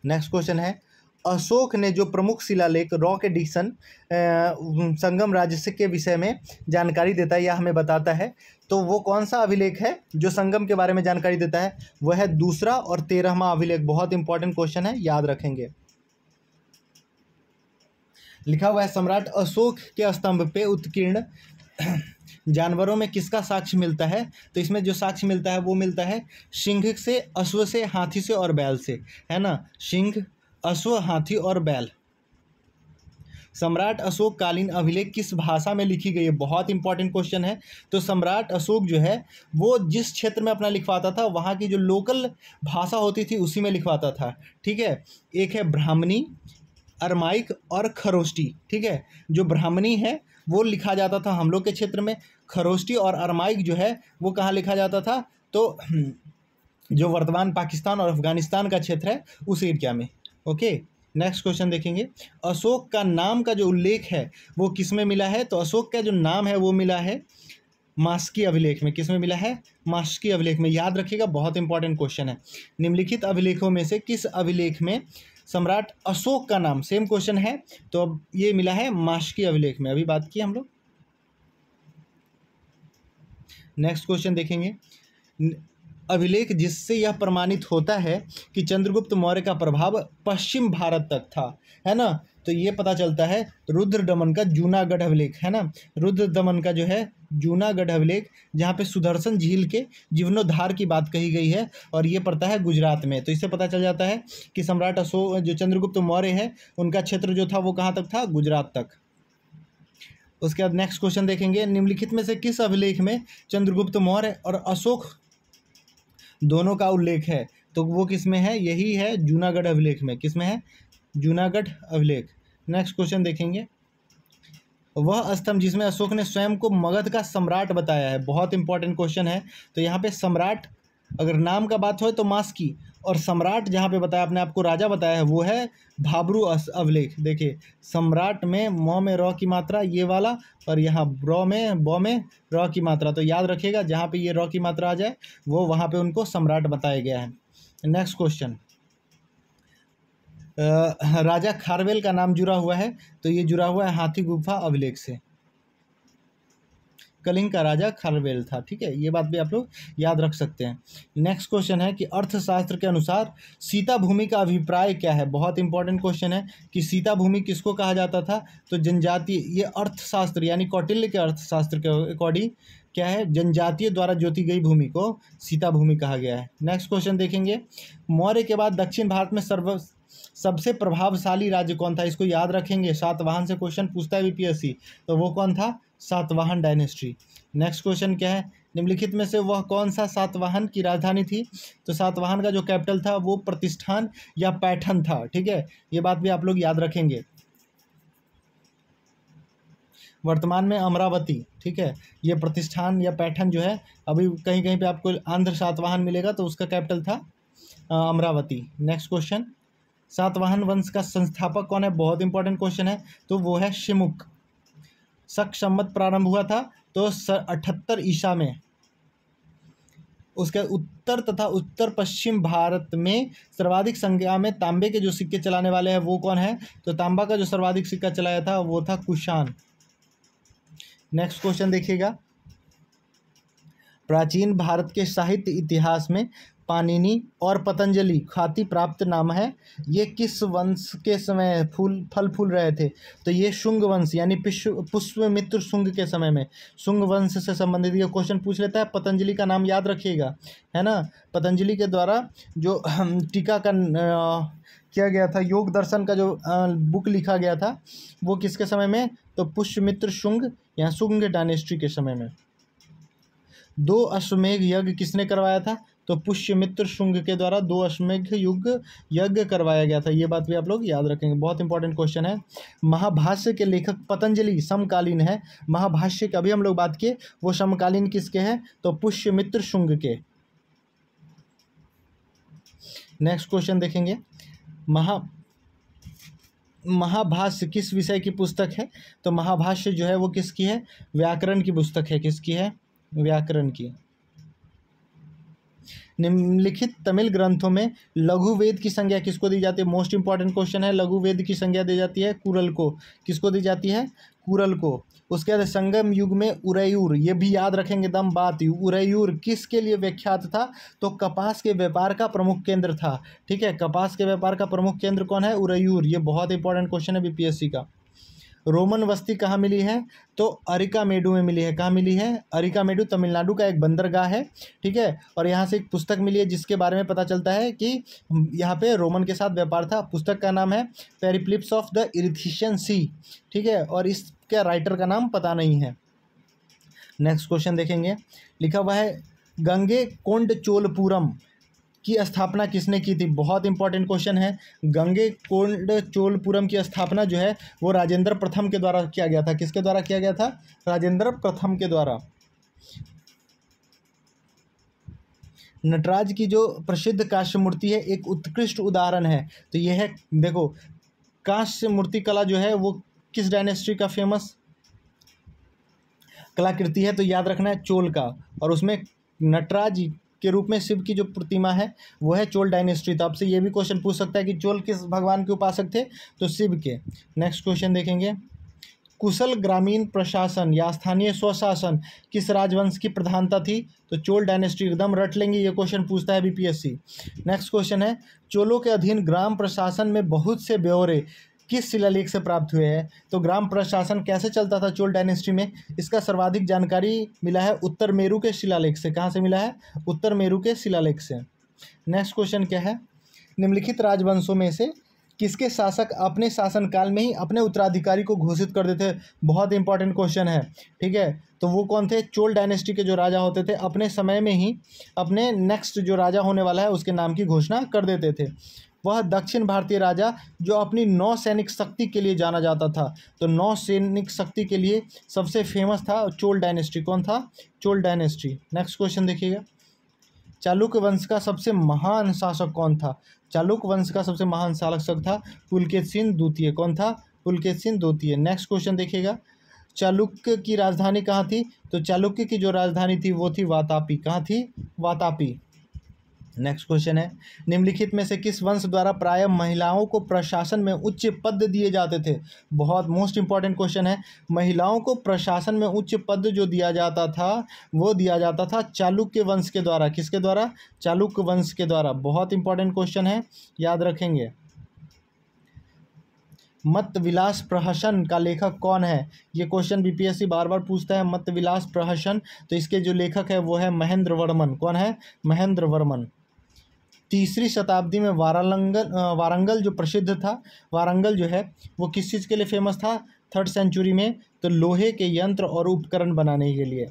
नेक्स्ट क्वेश्चन है, अशोक ने जो प्रमुख शिलालेख रॉक एडिशन संगम राजस्व के विषय में जानकारी देता है या हमें बताता है, तो वो कौन सा अभिलेख है जो संगम के बारे में जानकारी देता है? वो है दूसरा और 13वां अभिलेख। बहुत इंपॉर्टेंट क्वेश्चन है, याद रखेंगे। लिखा हुआ है, सम्राट अशोक के स्तंभ पे उत्कीर्ण जानवरों में किसका साक्ष्य मिलता है? तो इसमें जो साक्ष्य मिलता है वो मिलता है सिंह से, अश्व से, हाथी से और बैल से, है ना, सिंह, अश्व, हाथी और बैल। सम्राट अशोक कालीन अभिलेख किस भाषा में लिखी गई है? बहुत इंपॉर्टेंट क्वेश्चन है। तो सम्राट अशोक जो है वो जिस क्षेत्र में अपना लिखवाता था वहाँ की जो लोकल भाषा होती थी उसी में लिखवाता था। ठीक है, एक है ब्राह्मणी, अरमाइक और खरोष्टी। ठीक है, जो ब्राह्मणी है वो लिखा जाता था हम लोग के क्षेत्र में, खरोष्टी और अरमाइक जो है वो कहाँ लिखा जाता था? तो जो वर्तमान पाकिस्तान और अफगानिस्तान का क्षेत्र है उस एरिया में। ओके, नेक्स्ट क्वेश्चन देखेंगे, अशोक का नाम का जो उल्लेख है वो किस में मिला है? तो अशोक का जो नाम है वो मिला है मास्की अभिलेख में। किस में मिला है? मास्की अभिलेख में। याद रखिएगा, बहुत इंपॉर्टेंट क्वेश्चन है। निम्नलिखित अभिलेखों में से किस अभिलेख में सम्राट अशोक का नाम, सेम क्वेश्चन है, तो अब ये मिला है मास्की अभिलेख में, अभी बात की हम लोग। नेक्स्ट क्वेश्चन देखेंगे, अभिलेख जिससे यह प्रमाणित होता है कि चंद्रगुप्त मौर्य का प्रभाव पश्चिम भारत तक था, है ना, तो ये पता चलता है रुद्रदमन का जूनागढ़ अभिलेख, है ना, रुद्रदमन का जो है जूनागढ़ अभिलेख, जहाँ पे सुदर्शन झील के जीर्णोद्धार की बात कही गई है, और ये पड़ता है गुजरात में। तो इससे पता चल जाता है कि सम्राट अशोक जो चंद्रगुप्त मौर्य है उनका क्षेत्र जो था वो कहाँ तक था? गुजरात तक। उसके बाद नेक्स्ट क्वेश्चन देखेंगे, निम्नलिखित में से किस अभिलेख में चंद्रगुप्त मौर्य और अशोक दोनों का उल्लेख है? तो वो किस में है? यही है जूनागढ़ अभिलेख में। किस में है? जूनागढ़ अभिलेख। नेक्स्ट क्वेश्चन देखेंगे, वह स्तंभ जिसमें अशोक ने स्वयं को मगध का सम्राट बताया है। बहुत इंपॉर्टेंट क्वेश्चन है। तो यहाँ पे सम्राट अगर नाम का बात हो तो मास्की, और सम्राट जहाँ पे बताया अपने आप को राजा बताया है वो है भाब्रू अभिलेख। देखिए, सम्राट में मौ में रॉ की मात्रा ये वाला, और यहाँ ब्रॉ में बॉ में रॉ की मात्रा। तो याद रखिएगा, जहाँ पे ये रॉ की मात्रा आ जाए वो वहाँ पे उनको सम्राट बताया गया है। नेक्स्ट क्वेश्चन, राजा खारवेल का नाम जुड़ा हुआ है, तो ये जुड़ा हुआ है हाथी गुफा अभिलेख से। कलिंग का राजा खारवेल था। ठीक है, ये बात भी आप लोग याद रख सकते हैं। नेक्स्ट क्वेश्चन है कि अर्थशास्त्र के अनुसार सीता भूमि का अभिप्राय क्या है? बहुत इंपॉर्टेंट क्वेश्चन है कि सीता भूमि किसको कहा जाता था? तो जनजातीय, ये अर्थशास्त्र यानी कौटिल्य के अर्थशास्त्र के अकॉर्डिंग क्या है? जनजातीय द्वारा जोती गई भूमि को सीता भूमि कहा गया है। नेक्स्ट क्वेश्चन देखेंगे, मौर्य के बाद दक्षिण भारत में सबसे प्रभावशाली राज्य कौन था? इसको याद रखेंगे, सातवाहन से क्वेश्चन पूछता है बीपीएससी, तो वो कौन था? सातवाहन डायनेस्टी। नेक्स्ट क्वेश्चन क्या है, निम्नलिखित में से वह कौन सा सातवाहन की राजधानी थी? तो सातवाहन का जो कैपिटल था वो प्रतिष्ठान या पैठन था। ठीक है, ये बात भी आप लोग याद रखेंगे। वर्तमान में अमरावती। ठीक है, ये प्रतिष्ठान या पैठन जो है, अभी कहीं कहीं पे आपको आंध्र सातवाहन मिलेगा तो उसका कैपिटल था अमरावती। नेक्स्ट क्वेश्चन, सातवाहन वंश का संस्थापक कौन है? बहुत इंपॉर्टेंट क्वेश्चन है, तो वो है शिमुक। शक संवत प्रारंभ हुआ था तो 78 ईसा में। उसके उत्तर तथा उत्तर पश्चिम भारत में सर्वाधिक संख्या में तांबे के जो सिक्के चलाने वाले हैं वो कौन है? तो तांबा का जो सर्वाधिक सिक्का चलाया था वो था कुषाण। नेक्स्ट क्वेश्चन देखिएगा, प्राचीन भारत के साहित्य इतिहास में पाणिनि और पतंजलि ख्याति प्राप्त नाम है। ये किस वंश के समय फल फूल रहे थे? तो ये शुंग वंश यानी पुष्यमित्र शुंग के समय में, शुंग वंश से संबंधित ये क्वेश्चन पूछ लेता है। पतंजलि का नाम याद रखिएगा, है ना। पतंजलि के द्वारा जो टीका का किया गया था, योग दर्शन का जो बुक लिखा गया था, वो किसके समय में? तो पुष्यमित्र शुंग या शुंग डायनेस्टी के समय में। 2 अश्वमेध यज्ञ किसने करवाया था? तो पुष्यमित्र शुंग के द्वारा 2 अश्वमेध यज्ञ करवाया गया था। ये बात भी आप लोग याद रखेंगे, बहुत इंपॉर्टेंट क्वेश्चन है। महाभाष्य के लेखक पतंजलि समकालीन है। महाभाष्य की अभी हम लोग बात किए, वो समकालीन किसके हैं? तो पुष्यमित्र शुंग के। नेक्स्ट क्वेश्चन देखेंगे, महाभाष्य किस विषय की पुस्तक है? तो महाभाष्य जो है वो किसकी है? व्याकरण की पुस्तक है। किसकी है? व्याकरण की। निम्नलिखित तमिल ग्रंथों में लघु वेद की संज्ञा किसको दी जाती है? मोस्ट इंपॉर्टेंट क्वेश्चन है। लघु वेद की संज्ञा दी जाती है कुरल को। किसको दी जाती है? कुरल को। उसके बाद संगम युग में उरैयूर, ये भी याद रखेंगे दम बात। उरैयूर किसके लिए विख्यात था? तो कपास के व्यापार का प्रमुख केंद्र था। ठीक है, कपास के व्यापार का प्रमुख केंद्र कौन है? उरैयूर। ये बहुत इंपॉर्टेंट क्वेश्चन है बीपीएससी का। रोमन बस्ती कहाँ मिली है? तो अरिकामेडू में मिली है। कहाँ मिली है? अरिकामेडू तमिलनाडु का एक बंदरगाह है। ठीक है, और यहाँ से एक पुस्तक मिली है जिसके बारे में पता चलता है कि यहाँ पे रोमन के साथ व्यापार था। पुस्तक का नाम है पेरिप्लिप्स ऑफ द इरिथिशियन सी। ठीक है, और इसके राइटर का नाम पता नहीं है। नेक्स्ट क्वेश्चन देखेंगे, लिखा हुआ है गंगे कोंड चोलपुरम की स्थापना किसने की थी? बहुत इंपॉर्टेंट क्वेश्चन है। गंगे कोंड चोलपुरम की स्थापना जो है वो राजेंद्र प्रथम के द्वारा किया गया था। किसके द्वारा किया गया था? राजेंद्र प्रथम के द्वारा। नटराज की जो प्रसिद्ध कांस्य मूर्ति है एक उत्कृष्ट उदाहरण है। तो यह है, देखो कांस्य मूर्ति कला जो है वो किस डायनेस्टी का फेमस कलाकृति है? तो याद रखना है चोल का। और उसमें नटराज के रूप में शिव की जो प्रतिमा है वो है चोल डायनेस्टी। तो आपसे ये भी क्वेश्चन पूछ सकता है कि चोल किस भगवान के उपासक थे? तो शिव के। नेक्स्ट क्वेश्चन देखेंगे, कुशल ग्रामीण प्रशासन या स्थानीय स्वशासन किस राजवंश की प्रधानता थी? तो चोल डायनेस्टी। एकदम रट लेंगे, ये क्वेश्चन पूछता है बीपीएससी। नेक्स्ट क्वेश्चन है, चोलों के अधीन ग्राम प्रशासन में बहुत से ब्यौरे किस शिलालेख से प्राप्त हुए हैं? तो ग्राम प्रशासन कैसे चलता था चोल डायनेस्टी में, इसका सर्वाधिक जानकारी मिला है उत्तर मेरू के शिलालेख से। कहाँ से मिला है? उत्तर मेरू के शिलालेख से। नेक्स्ट क्वेश्चन क्या है, निम्नलिखित राजवंशों में से किसके शासक अपने शासनकाल में ही अपने उत्तराधिकारी को घोषित कर देते थे? बहुत इंपॉर्टेंट क्वेश्चन है। ठीक है, तो वो कौन थे? चोल डायनेस्टी के जो राजा होते थे अपने समय में ही अपने नेक्स्ट जो राजा होने वाला है उसके नाम की घोषणा कर देते थे। वह दक्षिण भारतीय राजा जो अपनी 9 सैनिक शक्ति के लिए जाना जाता था। तो 9 सैनिक शक्ति के लिए सबसे फेमस था चोल डायनेस्टी। कौन था? चोल डायनेस्टी। नेक्स्ट क्वेश्चन देखिएगा, चालुक्य वंश का सबसे महान शासक कौन था? चालुक्य वंश का सबसे महान शासक था पुलकेशिन द्वितीय। कौन था? पुलकेशिन द्वितीय। नेक्स्ट क्वेश्चन देखिएगा, चालुक्य की राजधानी कहाँ थी? तो चालुक्य की जो राजधानी थी वो थी वातापी। कहाँ थी? वातापी। नेक्स्ट क्वेश्चन है, निम्नलिखित में से किस वंश द्वारा प्रायः महिलाओं को प्रशासन में उच्च पद दिए जाते थे? बहुत मोस्ट इंपॉर्टेंट क्वेश्चन है। महिलाओं को प्रशासन में उच्च पद जो दिया जाता था वो दिया जाता था चालुक्य वंश के द्वारा। किसके द्वारा? चालुक्य वंश के द्वारा। बहुत इंपॉर्टेंट क्वेश्चन है, याद रखेंगे। मत विलास प्रहसन का लेखक कौन है? ये क्वेश्चन बीपीएससी बार बार पूछता है, मत विलास प्रहसन। तो इसके जो लेखक है वो है महेंद्र वर्मन। कौन है? महेंद्र वर्मन। 3री शताब्दी में वारंगल जो प्रसिद्ध था, वारंगल जो है वो किस चीज़ के लिए फेमस था 3rd सेंचुरी में? तो लोहे के यंत्र और उपकरण बनाने के लिए।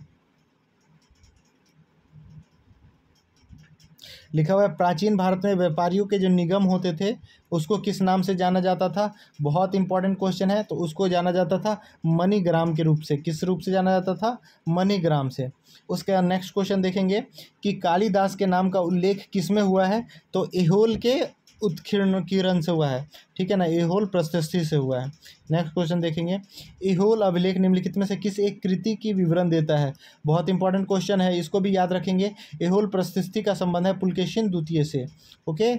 लिखा हुआ है, प्राचीन भारत में व्यापारियों के जो निगम होते थे उसको किस नाम से जाना जाता था? बहुत इंपॉर्टेंट क्वेश्चन है। तो उसको जाना जाता था मणिग्राम के रूप से। किस रूप से जाना जाता था? मणिग्राम से। उसके नेक्स्ट क्वेश्चन देखेंगे कि कालिदास के नाम का उल्लेख किस में हुआ है? तो एहोल के उत्कीर्ण से हुआ है। ठीक है ना, एहोल प्रशस्ति से हुआ है। नेक्स्ट क्वेश्चन देखेंगे, एहोल अभिलेख निम्नलिखित में से किस एक कृति की विवरण देता है? बहुत इंपॉर्टेंट क्वेश्चन है, इसको भी याद रखेंगे। एहोल प्रशस्ति का संबंध है पुलकेशिन द्वितीय से। ओके,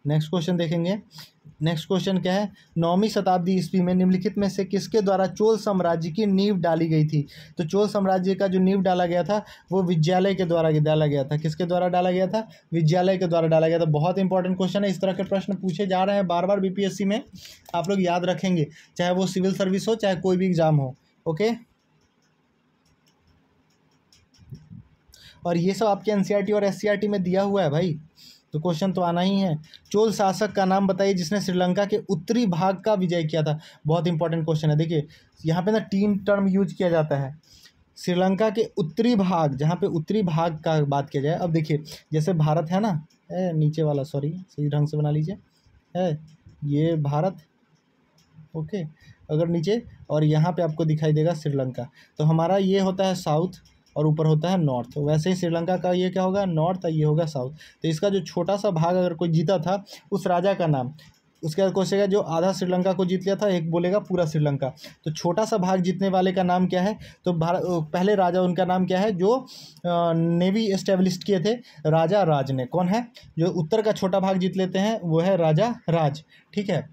नेक्स्ट क्वेश्चन देखेंगे, नेक्स्ट क्वेश्चन क्या है, 9वीं शताब्दी ईस्वी में निम्नलिखित में से किसके द्वारा चोल साम्राज्य की नींव डाली गई थी। तो चोल साम्राज्य का जो नींव डाला गया था वो विजयालय के द्वारा डाला गया था। किसके द्वारा डाला गया था? विजयालय के द्वारा डाला गया था। बहुत इंपॉर्टेंट क्वेश्चन है, इस तरह के प्रश्न पूछे जा रहे हैं बार बार बीपीएससी में, आप लोग याद रखेंगे, चाहे वो सिविल सर्विस हो चाहे कोई भी एग्जाम हो। ओके, और ये सब आपके एनसीईआरटी और एससीईआरटी में दिया हुआ है भाई, तो क्वेश्चन तो आना ही है। चोल शासक का नाम बताइए जिसने श्रीलंका के उत्तरी भाग का विजय किया था। बहुत इंपॉर्टेंट क्वेश्चन है। देखिए यहाँ पे ना 3 टर्म यूज किया जाता है। श्रीलंका के उत्तरी भाग, जहाँ पे उत्तरी भाग का बात किया जाए, अब देखिए जैसे भारत है ना, नीचे वाला, सॉरी सही ढंग से बना लीजिए, है ये भारत, ओके, अगर नीचे और यहाँ पे आपको दिखाई देगा श्रीलंका, तो हमारा ये होता है साउथ और ऊपर होता है नॉर्थ। तो वैसे ही श्रीलंका का ये क्या होगा? नॉर्थ, और ये होगा साउथ। तो इसका जो छोटा सा भाग अगर कोई जीता था उस राजा का नाम, उसके बाद क्वेश्चन जो आधा श्रीलंका को जीत लिया था, एक बोलेगा पूरा श्रीलंका। तो छोटा सा भाग जीतने वाले का नाम क्या है? तो पहले राजा उनका नाम क्या है जो नेवी एस्टेब्लिश किए थे? राजा राज ने। कौन है? जो उत्तर का छोटा भाग जीत लेते हैं वो है राजा राज। ठीक है,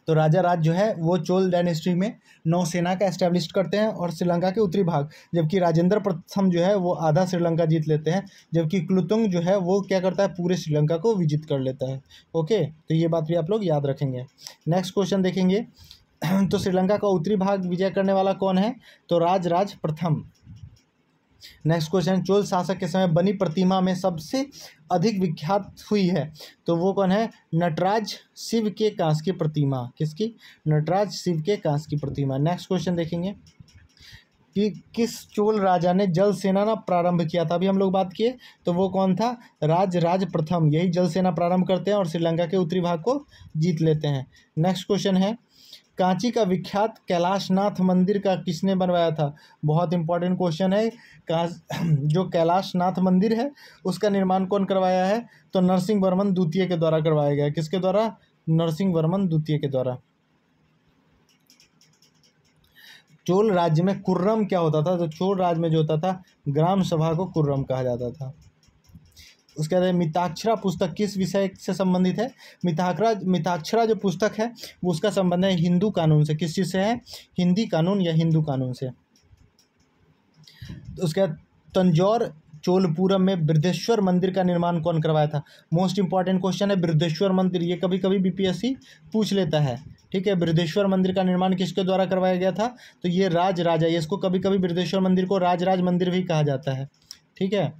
तो राजा राज जो है वो चोल डायनेस्टी में नौसेना का एस्टेब्लिश करते हैं और श्रीलंका के उत्तरी भाग, जबकि राजेंद्र प्रथम जो है वो आधा श्रीलंका जीत लेते हैं, जबकि कुलोत्तुंग जो है वो क्या करता है? पूरे श्रीलंका को विजित कर लेता है। ओके, तो ये बात भी आप लोग याद रखेंगे। नेक्स्ट क्वेश्चन देखेंगे तो श्रीलंका का उत्तरी भाग विजय करने वाला कौन है? तो राज प्रथम। नेक्स्ट क्वेश्चन, चोल शासक के समय बनी प्रतिमा में सबसे अधिक विख्यात हुई है, तो वो कौन है? नटराज शिव के कांस की प्रतिमा। किसकी? नटराज शिव के कांस की प्रतिमा। नेक्स्ट क्वेश्चन देखेंगे कि किस चोल राजा ने जल सेना ना प्रारंभ किया था? अभी हम लोग बात किए, तो वो कौन था? राज प्रथम। यही जल सेना प्रारंभ करते हैं और श्रीलंका के उत्तरी भाग को जीत लेते हैं। नेक्स्ट क्वेश्चन है, कांची का विख्यात कैलाशनाथ मंदिर का किसने बनवाया था? बहुत इंपॉर्टेंट क्वेश्चन है। जो कैलाशनाथ मंदिर है उसका निर्माण कौन करवाया है? तो नरसिंह वर्मन द्वितीय के द्वारा करवाया गया। किसके द्वारा? नरसिंह वर्मन द्वितीय के द्वारा। चोल राज्य में कुर्रम क्या होता था? तो चोल राज्य में जो होता था ग्राम सभा को कुर्रम कहा जाता था। उसके बाद मिताक्षरा पुस्तक किस विषय से संबंधित है? मिताक्षरा जो पुस्तक है वो उसका संबंध है हिंदू कानून से। किस चीज़ से है? हिंदी कानून या हिंदू कानून से। उसके बाद तंजौर चोलपुरम में बृहदेश्वर मंदिर का निर्माण कौन करवाया था? मोस्ट इंपॉर्टेंट क्वेश्चन है बृहदेश्वर मंदिर, ये कभी कभी बीपीएससी पूछ लेता है। ठीक है, बृहदेश्वर मंदिर का निर्माण किसके द्वारा करवाया गया था? तो ये राजा, ये इसको कभी कभी बृहदेश्वर मंदिर को राज मंदिर भी कहा जाता है। ठीक है,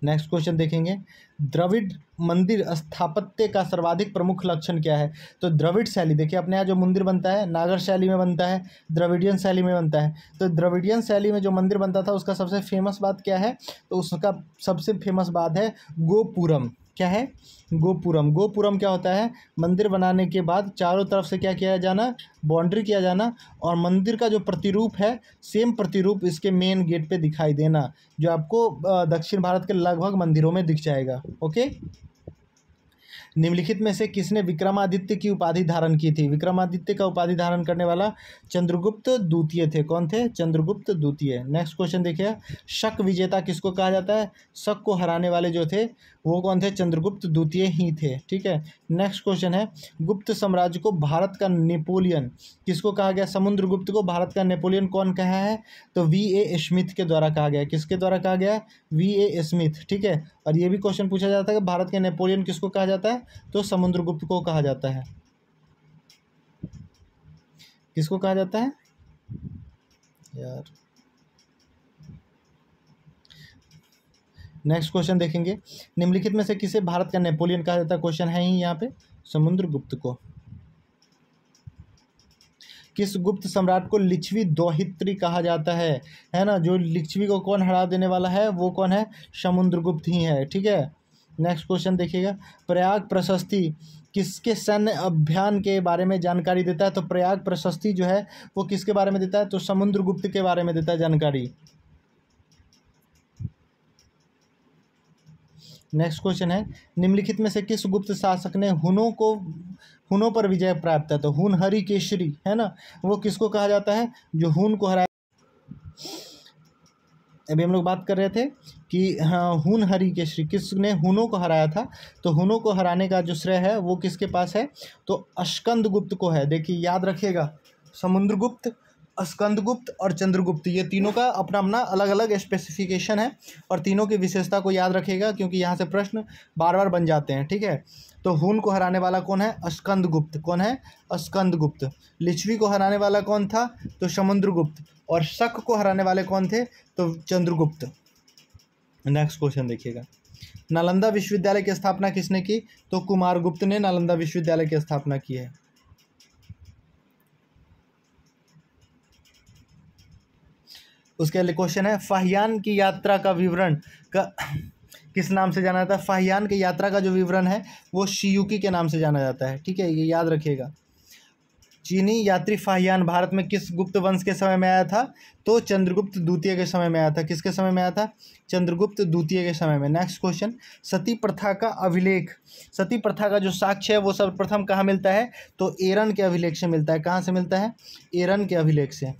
नेक्स्ट क्वेश्चन देखेंगे, द्रविड़ मंदिर स्थापत्य का सर्वाधिक प्रमुख लक्षण क्या है? तो द्रविड़ शैली, देखिए अपने यहाँ जो मंदिर बनता है नागर शैली में बनता है, द्रविडियन शैली में बनता है। तो द्रविडियन शैली में जो मंदिर बनता था उसका सबसे फेमस बात क्या है? तो उसका सबसे फेमस बात है गोपुरम। क्या है? गोपुरम। गोपुरम क्या होता है? मंदिर बनाने के बाद चारों तरफ से क्या किया जाना? बाउंड्री किया जाना, और मंदिर का जो प्रतिरूप है सेम प्रतिरूप इसके मेन गेट पे दिखाई देना, जो आपको दक्षिण भारत के लगभग मंदिरों में दिख जाएगा। ओके, निम्नलिखित में से किसने विक्रमादित्य की उपाधि धारण की थी? विक्रमादित्य का उपाधि धारण करने वाला चंद्रगुप्त द्वितीय थे। कौन थे? चंद्रगुप्त द्वितीय। नेक्स्ट क्वेश्चन देखिए, शक विजेता किसको कहा जाता है? शक को हराने वाले जो थे वो कौन थे? चंद्रगुप्त द्वितीय ही थे। ठीक है, नेक्स्ट क्वेश्चन है, गुप्त साम्राज्य को भारत का नेपोलियन किसको कहा गया? समुद्रगुप्त को भारत का नेपोलियन कौन कहा है? तो वी.ए. स्मिथ के द्वारा कहा गया। किसके द्वारा कहा गया? वी.ए. स्मिथ। ठीक है, और ये भी क्वेश्चन पूछा जाता है कि भारत के नेपोलियन किसको कहा जाता है? तो समुद्रगुप्त को कहा जाता है। किसको कहा जाता है यार? नेक्स्ट क्वेश्चन देखेंगे, निम्नलिखित में से किसे भारत का नेपोलियन कहा जाता है? क्वेश्चन है ही यहाँ पे समुद्रगुप्त को। किस गुप्त सम्राट को लिच्छवी दोहित्री कहा जाता है ना? जो लिच्छवी को कौन हरा देने वाला है वो कौन है? समुद्रगुप्त ही है। ठीक है, नेक्स्ट क्वेश्चन देखिएगा, प्रयाग प्रशस्ति किसके सैन्य अभियान के बारे में जानकारी देता है? तो प्रयाग प्रशस्ति जो है वो किसके बारे में देता है? तो समुद्रगुप्त के बारे में देता है जानकारी। नेक्स्ट क्वेश्चन है, निम्नलिखित में से किस गुप्त शासक ने हुनों पर विजय प्राप्त है? तो हुन हरिकेशरी है ना, वो किसको कहा जाता है? जो हुन को हराया। अभी हम लोग बात कर रहे थे कि हाँ, हुन हरि के श्री किसने हुनों को हराया था, तो हुनों को हराने का जो श्रेय है वो किसके पास है, तो स्कंदगुप्त को है। देखिए याद रखिएगा, समुद्रगुप्त, स्कंदगुप्त और चंद्रगुप्त, ये तीनों का अपना अपना अलग अलग स्पेसिफिकेशन है और तीनों की विशेषता को याद रखिएगा क्योंकि यहाँ से प्रश्न बार बार बन जाते हैं। ठीक है, तो हुन को हराने वाला कौन है, स्कंदगुप्त। कौन है, स्कंदगुप्त। लिच्छवी को हराने वाला कौन था, तो समुद्रगुप्त। और शक को हराने वाले कौन थे, तो चंद्रगुप्त। नेक्स्ट क्वेश्चन देखिएगा, नालंदा विश्वविद्यालय की स्थापना किसने की, तो कुमारगुप्त ने नालंदा विश्वविद्यालय की स्थापना की है। उसके लिए क्वेश्चन है, फाहियान की यात्रा का विवरण का किस नाम से जाना जाता है। फाहियान की यात्रा का जो विवरण है वो शियुकी के नाम से जाना जाता है। ठीक है, ये याद रखिएगा। चीनी यात्री फाहियान भारत में किस गुप्त वंश के समय में आया था, तो चंद्रगुप्त द्वितीय के समय में आया था। किसके समय में आया था, चंद्रगुप्त द्वितीय के समय में। नेक्स्ट क्वेश्चन, सती प्रथा का अभिलेख, सती प्रथा का जो साक्ष्य है वो सर्वप्रथम कहाँ मिलता है, तो एरन के अभिलेख से मिलता है। कहाँ से मिलता है, एरन के अभिलेख से।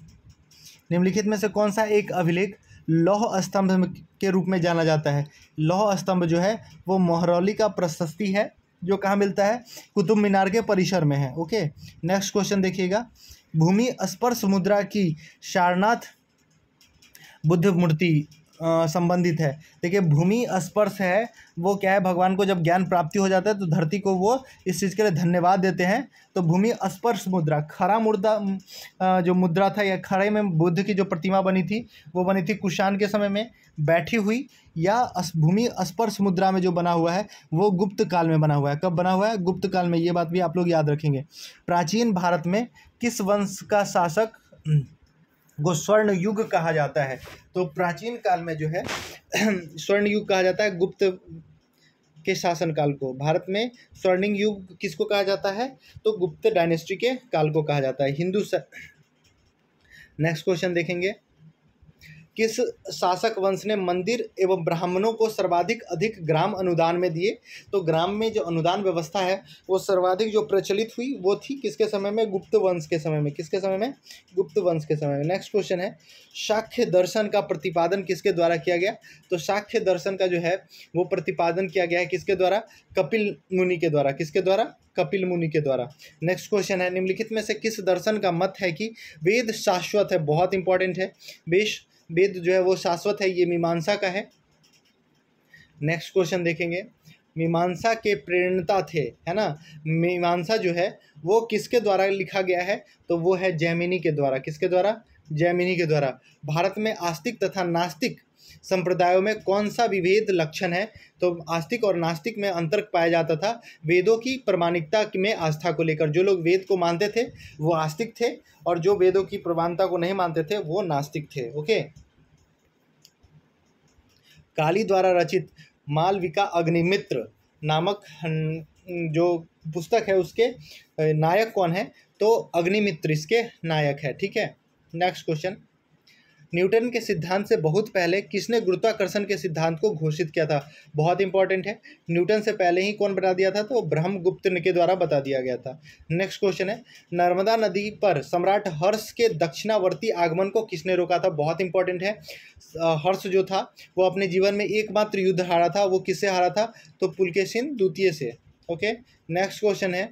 निम्नलिखित में से कौन सा एक अभिलेख लौह स्तंभ के रूप में जाना जाता है। लौह स्तंभ जो है वो मोहरौली का प्रशस्ति है जो कहाँ मिलता है, कुतुब मीनार के परिसर में है। ओके, नेक्स्ट क्वेश्चन देखिएगा, भूमि स्पर्श मुद्रा की सारनाथ बुद्ध मूर्ति संबंधित है। देखिए भूमि स्पर्श है वो क्या है, भगवान को जब ज्ञान प्राप्ति हो जाता है तो धरती को वो इस चीज़ के लिए धन्यवाद देते हैं। तो भूमि स्पर्श मुद्रा, खरा मुद्रा जो मुद्रा था या खड़े में बुद्ध की जो प्रतिमा बनी थी वो बनी थी कुषाण के समय में बैठी हुई, या भूमि स्पर्श मुद्रा में जो बना हुआ है वो गुप्त काल में बना हुआ है। कब बना हुआ है, गुप्त काल में। ये बात भी आप लोग याद रखेंगे। प्राचीन भारत में किस वंश का शासक को स्वर्ण युग कहा जाता है, तो प्राचीन काल में जो है स्वर्ण युग कहा जाता है गुप्त के शासनकाल को। भारत में स्वर्णिम युग किसको कहा जाता है, तो गुप्त डायनेस्टी के काल को कहा जाता है। नेक्स्ट क्वेश्चन देखेंगे, किस शासक वंश ने मंदिर एवं ब्राह्मणों को सर्वाधिक अधिक ग्राम अनुदान में दिए, तो ग्राम में जो अनुदान व्यवस्था है वो सर्वाधिक जो प्रचलित हुई वो थी किसके समय में, गुप्त वंश के समय में। किसके समय में, गुप्त वंश के समय में। नेक्स्ट क्वेश्चन है, शाक्य दर्शन का प्रतिपादन किसके द्वारा किया गया, तो शाक्य दर्शन का जो है वो प्रतिपादन किया गया है किसके द्वारा, कपिल मुनि के द्वारा। किसके द्वारा, कपिल मुनि के द्वारा। नेक्स्ट क्वेश्चन है, निम्नलिखित में से किस दर्शन का मत है कि वेद शाश्वत है, बहुत इंपॉर्टेंट है, वेद जो है वो शाश्वत है, ये मीमांसा का है। नेक्स्ट क्वेश्चन देखेंगे, मीमांसा के प्रेरणता थे, है ना, मीमांसा जो है वो किसके द्वारा लिखा गया है, तो वो है जैमिनी के द्वारा। किसके द्वारा, जैमिनी के द्वारा। भारत में आस्तिक तथा नास्तिक संप्रदायों में कौन सा विभेद लक्षण है, तो आस्तिक और नास्तिक में अंतर पाया जाता था वेदों की प्रमाणिकता में आस्था को लेकर। जो लोग वेद को मानते थे वो आस्तिक थे और जो वेदों की प्रमाणिकता को नहीं मानते थे वो नास्तिक थे। ओके, काली द्वारा रचित मालविका अग्निमित्र नामक जो पुस्तक है उसके नायक कौन है, तो अग्निमित्र इसके नायक है। ठीक है, नेक्स्ट क्वेश्चन, न्यूटन के सिद्धांत से बहुत पहले किसने गुरुत्वाकर्षण के सिद्धांत को घोषित किया था, बहुत इंपॉर्टेंट है। न्यूटन से पहले ही कौन बता दिया था, तो ब्रह्मगुप्त के द्वारा बता दिया गया था। नेक्स्ट क्वेश्चन है, नर्मदा नदी पर सम्राट हर्ष के दक्षिणावर्ती आगमन को किसने रोका था, बहुत इंपॉर्टेंट है। हर्ष जो था वो अपने जीवन में एकमात्र युद्ध हारा था, वो किससे हारा था, तो पुलकेशिन द्वितीय से। ओके, नेक्स्ट क्वेश्चन है,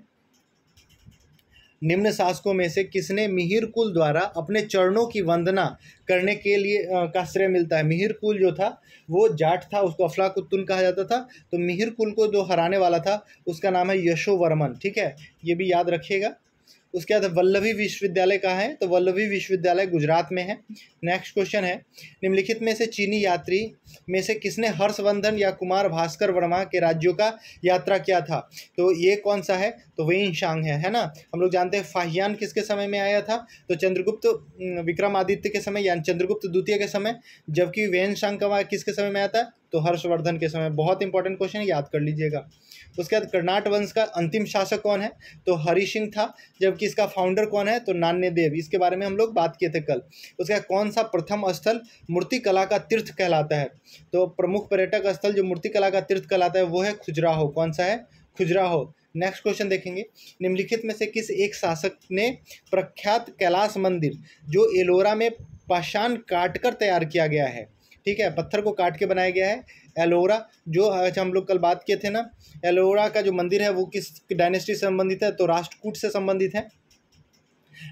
निम्न शासकों में से किसने मिहिर कुल द्वारा अपने चरणों की वंदना करने के लिए का श्रेय मिलता है। मिहिर कुल जो था वो जाट था, उसको अफलाकुत्तुन कहा जाता था, तो मिहिर कुल को जो हराने वाला था उसका नाम है यशोवर्मन। ठीक है, ये भी याद रखिएगा। उसके बाद वल्लभी विश्वविद्यालय कहाँ है, तो वल्लभी विश्वविद्यालय गुजरात में है। नेक्स्ट क्वेश्चन है, निम्नलिखित में से चीनी यात्री में से किसने हर्षवर्धन या कुमार भास्कर वर्मा के राज्यों का यात्रा किया था, तो ये कौन सा है, तो वेइनशांग है ना। हम लोग जानते हैं फाहियान किसके समय में आया था, तो चंद्रगुप्त विक्रमादित्य के समय यानी चंद्रगुप्त द्वितीय के समय, जबकि वेइनशांग का किसके समय में आया था, तो हर्षवर्धन के समय। बहुत इंपॉर्टेंट क्वेश्चन, याद कर लीजिएगा। उसके बाद कर्नाट वंश का अंतिम शासक कौन है, तो हरि सिंह था, जबकि इसका फाउंडर कौन है, तो नान्यदेव। इसके बारे में हम लोग बात किए थे कल। उसका कौन सा प्रथम स्थल मूर्तिकला का तीर्थ कहलाता है, तो प्रमुख पर्यटक स्थल जो मूर्तिकला का तीर्थ कहलाता है वो है खजुराहो। कौन सा है, खजुराहो। नेक्स्ट क्वेश्चन देखेंगे, निम्नलिखित में से किस एक शासक ने प्रख्यात कैलाश मंदिर जो एलोरा में पाषाण काटकर तैयार किया गया है, ठीक है, पत्थर को काट के बनाया गया है। एलोरा, जो आज हम लोग कल बात किए थे ना, एलोरा का जो मंदिर है वो किस डायनेस्टी से संबंधित है, तो राष्ट्रकूट से संबंधित है।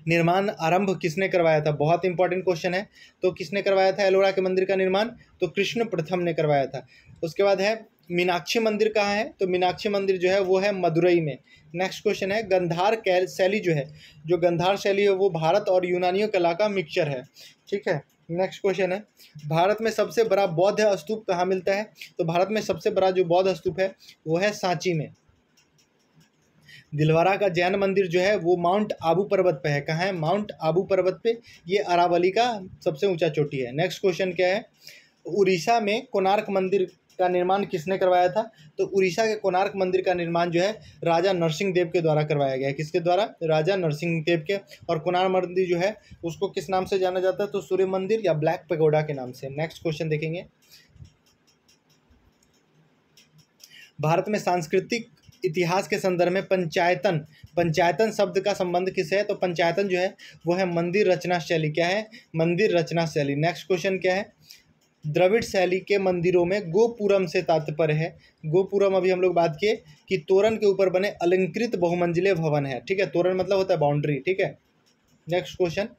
निर्माण आरंभ किसने करवाया था, बहुत इंपॉर्टेंट क्वेश्चन है। तो किसने करवाया था एलोरा के मंदिर का निर्माण, तो कृष्ण प्रथम ने करवाया था। उसके बाद है मीनाक्षी मंदिर कहाँ है, तो मीनाक्षी मंदिर जो है वो है मदुरई में। नेक्स्ट क्वेश्चन है गांधार शैली जो है, जो गांधार शैली है वो भारत और यूनानियों कला का मिक्सचर है। ठीक है, नेक्स्ट क्वेश्चन है भारत में सबसे बड़ा बौद्ध स्तूप कहाँ मिलता है, तो भारत में सबसे बड़ा जो बौद्ध स्तूप है वो है सांची में। दिलवारा का जैन मंदिर जो है वो माउंट आबू पर्वत पे है। कहाँ है, माउंट आबू पर्वत पे, ये अरावली का सबसे ऊंचा चोटी है। नेक्स्ट क्वेश्चन क्या है, उड़ीसा में कोणार्क मंदिर का निर्माण किसने करवाया था, तो उड़ीसा के कोणार्क मंदिर का निर्माण जो है राजा नरसिंह देव के द्वारा करवाया गया है। किसके द्वारा, राजा नरसिंह देव के। और कोणार्क मंदिर जो है उसको किस नाम से जाना जाता है, तो सूर्य मंदिर या ब्लैक पेगोडा के नाम से। नेक्स्ट क्वेश्चन देखेंगे, भारत में सांस्कृतिक इतिहास के संदर्भ में पंचायतन शब्द का संबंध किससे है, तो पंचायतन जो है वो है मंदिर रचना शैली। क्या है, मंदिर रचना शैली। नेक्स्ट क्वेश्चन क्या है, द्रविड़ शैली के मंदिरों में गोपुरम से तात्पर्य है। गोपुरम अभी हम लोग बात किए कि तोरण के ऊपर बने अलंकृत बहुमंजिले भवन है। ठीक है, तोरण मतलब होता है बाउंड्री। ठीक है, नेक्स्ट क्वेश्चन,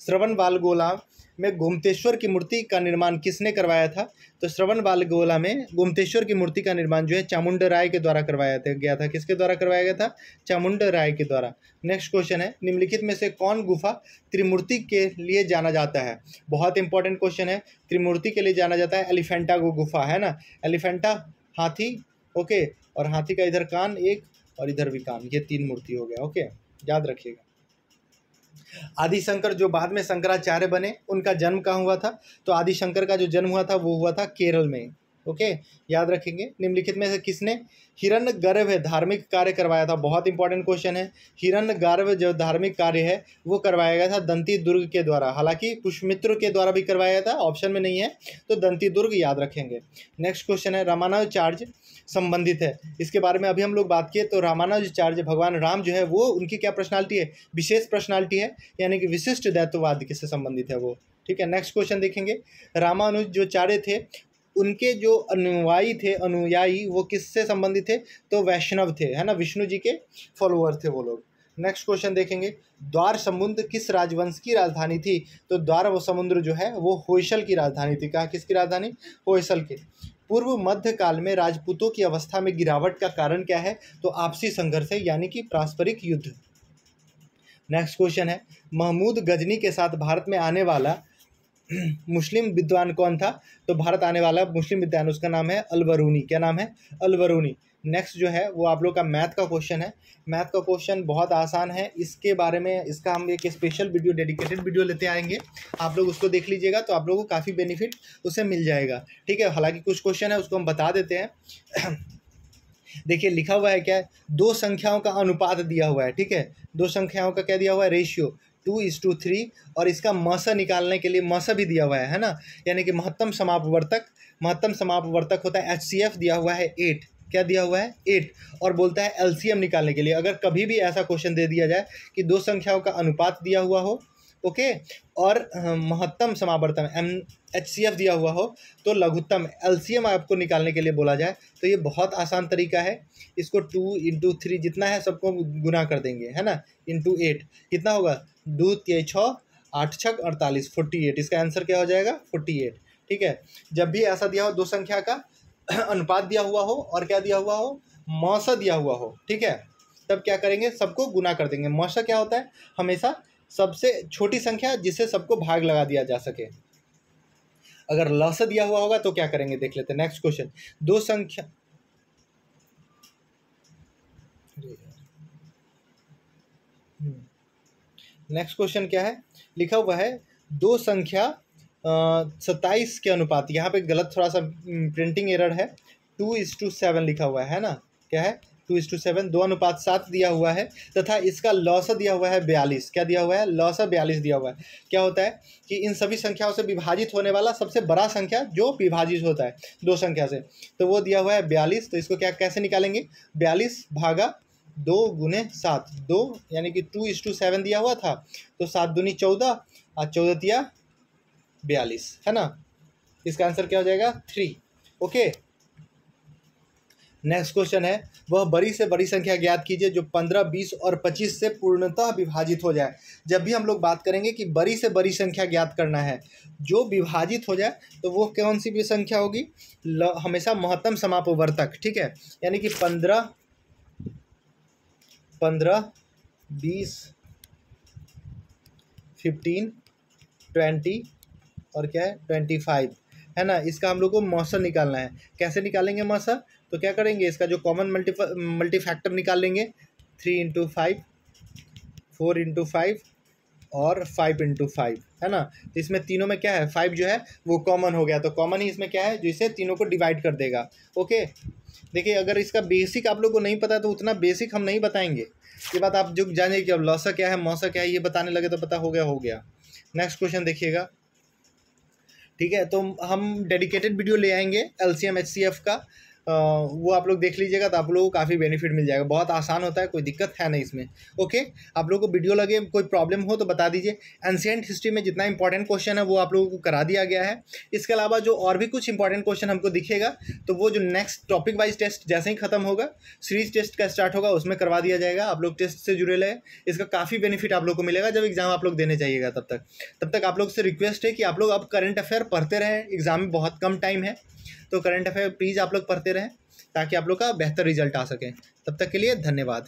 श्रवण बालगोला में गोमतेश्वर की मूर्ति का निर्माण किसने करवाया था, तो श्रवण बालगोला में गोमतेश्वर की मूर्ति का निर्माण जो है चामुंड राय के द्वारा करवाया गया था। किसके द्वारा करवाया गया था, चामुंड राय के द्वारा। नेक्स्ट क्वेश्चन है, निम्नलिखित में से कौन गुफा त्रिमूर्ति के लिए जाना जाता है, बहुत इंपॉर्टेंट क्वेश्चन है। त्रिमूर्ति के लिए जाना जाता है एलिफेंटा गुफा, है ना, एलिफेंटा हाथी, ओके, और हाथी का इधर कान एक और इधर भी कान, ये 3 मूर्ति हो गया। ओके, याद रखिएगा। आदिशंकर जो बाद में शंकराचार्य बने, उनका जन्म कहाँ हुआ था, तो आदिशंकर का जो जन्म हुआ था वो हुआ था केरल में। ओके, याद रखेंगे। निम्नलिखित में से किसने हिरण्यगर्भ धार्मिक कार्य करवाया था, बहुत इंपॉर्टेंट क्वेश्चन है। हिरण्यगर्भ जो धार्मिक कार्य है वो करवाया गया था दंती दुर्ग के द्वारा, हालांकि पुष्यमित्र के द्वारा भी करवाया था, ऑप्शन में नहीं है, तो दंती दुर्ग याद रखेंगे। नेक्स्ट क्वेश्चन है, रामानुजाचार्य संबंधित है, इसके बारे में अभी हम लोग बात किए। तो रामानुजाचार्य भगवान राम जो है वो उनकी क्या पर्सनालिटी है, विशेष पर्सनालिटी है, यानी कि विशिष्ट दैत्यवाद किससे संबंधित है वो। ठीक है, नेक्स्ट क्वेश्चन देखेंगे, रामानुज जो चार्य थे उनके जो अनुयायी वो किससे संबंधित थे, तो वैष्णव थे, है ना, विष्णु जी के फॉलोअर थे वो लोग। नेक्स्ट क्वेश्चन देखेंगे, द्वार समुद्र किस राजवंश की राजधानी थी, तो द्वार समुद्र जो है वो होयसल की राजधानी थी। कहाँ, किसकी राजधानी, होयसल की। पूर्व मध्य काल में राजपूतों की अवस्था में गिरावट का कारण क्या है, तो आपसी संघर्ष है, यानी कि पारस्परिक युद्ध। नेक्स्ट क्वेश्चन है, महमूद गजनी के साथ भारत में आने वाला मुस्लिम विद्वान कौन था, तो भारत आने वाला मुस्लिम विद्वान उसका नाम है अलबरूनी। क्या नाम है, अलबरूनी। नेक्स्ट जो है वो आप लोग का मैथ का क्वेश्चन है। मैथ का क्वेश्चन बहुत आसान है, इसके बारे में इसका हम एक स्पेशल वीडियो, डेडिकेटेड वीडियो लेते आएंगे, आप लोग उसको देख लीजिएगा, तो आप लोगों को काफ़ी बेनिफिट उससे मिल जाएगा। ठीक है, हालांकि कुछ क्वेश्चन है उसको हम बता देते हैं। देखिए लिखा हुआ है क्या है, 2 संख्याओं का अनुपात दिया हुआ है। ठीक है, 2 संख्याओं का क्या दिया हुआ है, रेशियो 2:3, और इसका मसा निकालने के लिए मसा भी दिया हुआ है ना, यानी कि महत्तम समापवर्तक होता है HCF, दिया हुआ है 8। क्या दिया हुआ है, 8, और बोलता है LCM निकालने के लिए। अगर कभी भी ऐसा क्वेश्चन दे दिया जाए कि 2 संख्याओं का अनुपात दिया हुआ हो, ओके, और महत्तम समावर्तन HCF दिया हुआ हो, तो लघुत्तम LCM आपको निकालने के लिए बोला जाए, तो ये बहुत आसान तरीका है। इसको 2 × 3 जितना है सबको गुना कर देंगे, है ना, × 8 कितना होगा, 2 × 6 8 × 6 48, 48। इसका आंसर क्या हो जाएगा, 48। ठीक है, जब भी ऐसा दिया हो 2 संख्या का अनुपात दिया हुआ हो और क्या दिया हुआ हो, मौसा दिया हुआ हो, ठीक है, तब क्या करेंगे, सबको गुना कर देंगे। मौसा क्या होता है, हमेशा सबसे छोटी संख्या जिससे सबको भाग लगा दिया जा सके। अगर लस दिया हुआ होगा तो क्या करेंगे, देख लेते हैं। नेक्स्ट क्वेश्चन, 2 संख्या, नेक्स्ट क्वेश्चन क्या है, लिखा हुआ है 2 संख्या 27 के अनुपात, यहाँ पे गलत थोड़ा सा प्रिंटिंग एरर है, 2:7 लिखा हुआ है ना, क्या है, 2:7, 2:7 दिया हुआ है, तथा इसका लौसा दिया हुआ है 42। क्या दिया हुआ है, लौसा 42 दिया हुआ है। क्या होता है कि इन सभी संख्याओं से विभाजित होने वाला सबसे बड़ा संख्या जो विभाजित होता है 2 संख्या से, तो वो दिया हुआ है 42। तो इसको क्या कैसे निकालेंगे, 42 भागा 2 × 7, 2 यानी कि 2:7 दिया हुआ था, तो 7 दूनी 14 और 14 तिया 42, है ना। इसका आंसर क्या हो जाएगा 3। ओके, नेक्स्ट क्वेश्चन है, वह बड़ी से बड़ी संख्या ज्ञात कीजिए जो 15, 20 और 25 से पूर्णतः विभाजित हो जाए। जब भी हम लोग बात करेंगे कि बड़ी से बड़ी संख्या ज्ञात करना है जो विभाजित हो जाए, तो वो कौन सी भी संख्या होगी, हमेशा महत्तम समापवर्तक, ठीक है। यानी कि 15, 20, 15, 20 और क्या है 25, है ना। इसका हम लोग को मौसर निकालना है। कैसे निकालेंगे मौसर, तो क्या करेंगे, इसका जो कॉमन मल्टीफैक्टर निकाल लेंगे, 3 इंटू 5, 4 इंटू 5 और 5 इंटू 5, है ना। तो इसमें तीनों में क्या है, 5 जो है वो कॉमन हो गया, तो कॉमन ही इसमें क्या है जो इसे तीनों को डिवाइड कर देगा। ओके, देखिए अगर इसका बेसिक आप लोग को नहीं पता तो उतना बेसिक हम नहीं बताएंगे, ये बात आप जो जाने कि अब लॉसा क्या है मौसा क्या है ये बताने लगे तो पता हो गया। नेक्स्ट क्वेश्चन देखिएगा, ठीक है। तो हम डेडिकेटेड वीडियो ले आएंगे LCM HCF का, वो आप लोग देख लीजिएगा तो आप लोगों को काफ़ी बेनिफिट मिल जाएगा। बहुत आसान होता है, कोई दिक्कत है नहीं इसमें। ओके, आप लोगों को वीडियो लगे, कोई प्रॉब्लम हो तो बता दीजिए। एंशिएंट हिस्ट्री में जितना इंपॉर्टेंट क्वेश्चन है वो आप लोगों को करा दिया गया है। इसके अलावा जो और भी कुछ इंपॉर्टेंट क्वेश्चन हमको दिखेगा तो वो जो नेक्स्ट टॉपिक वाइज टेस्ट जैसे ही खत्म होगा, सीरीज टेस्ट का स्टार्ट होगा, उसमें करवा दिया जाएगा। आप लोग टेस्ट से जुड़े रहे, इसका काफ़ी बेनिफिट आप लोग को मिलेगा जब एग्जाम आप लोग देने जाइएगा। तब तक आप लोग से रिक्वेस्ट है कि आप लोग अब करंट अफेयर पढ़ते रहें, एग्जाम में बहुत कम टाइम है, तो करंट अफेयर प्लीज़ आप लोग पढ़ते रहें ताकि आप लोग का बेहतर रिजल्ट आ सके। तब तक के लिए धन्यवाद।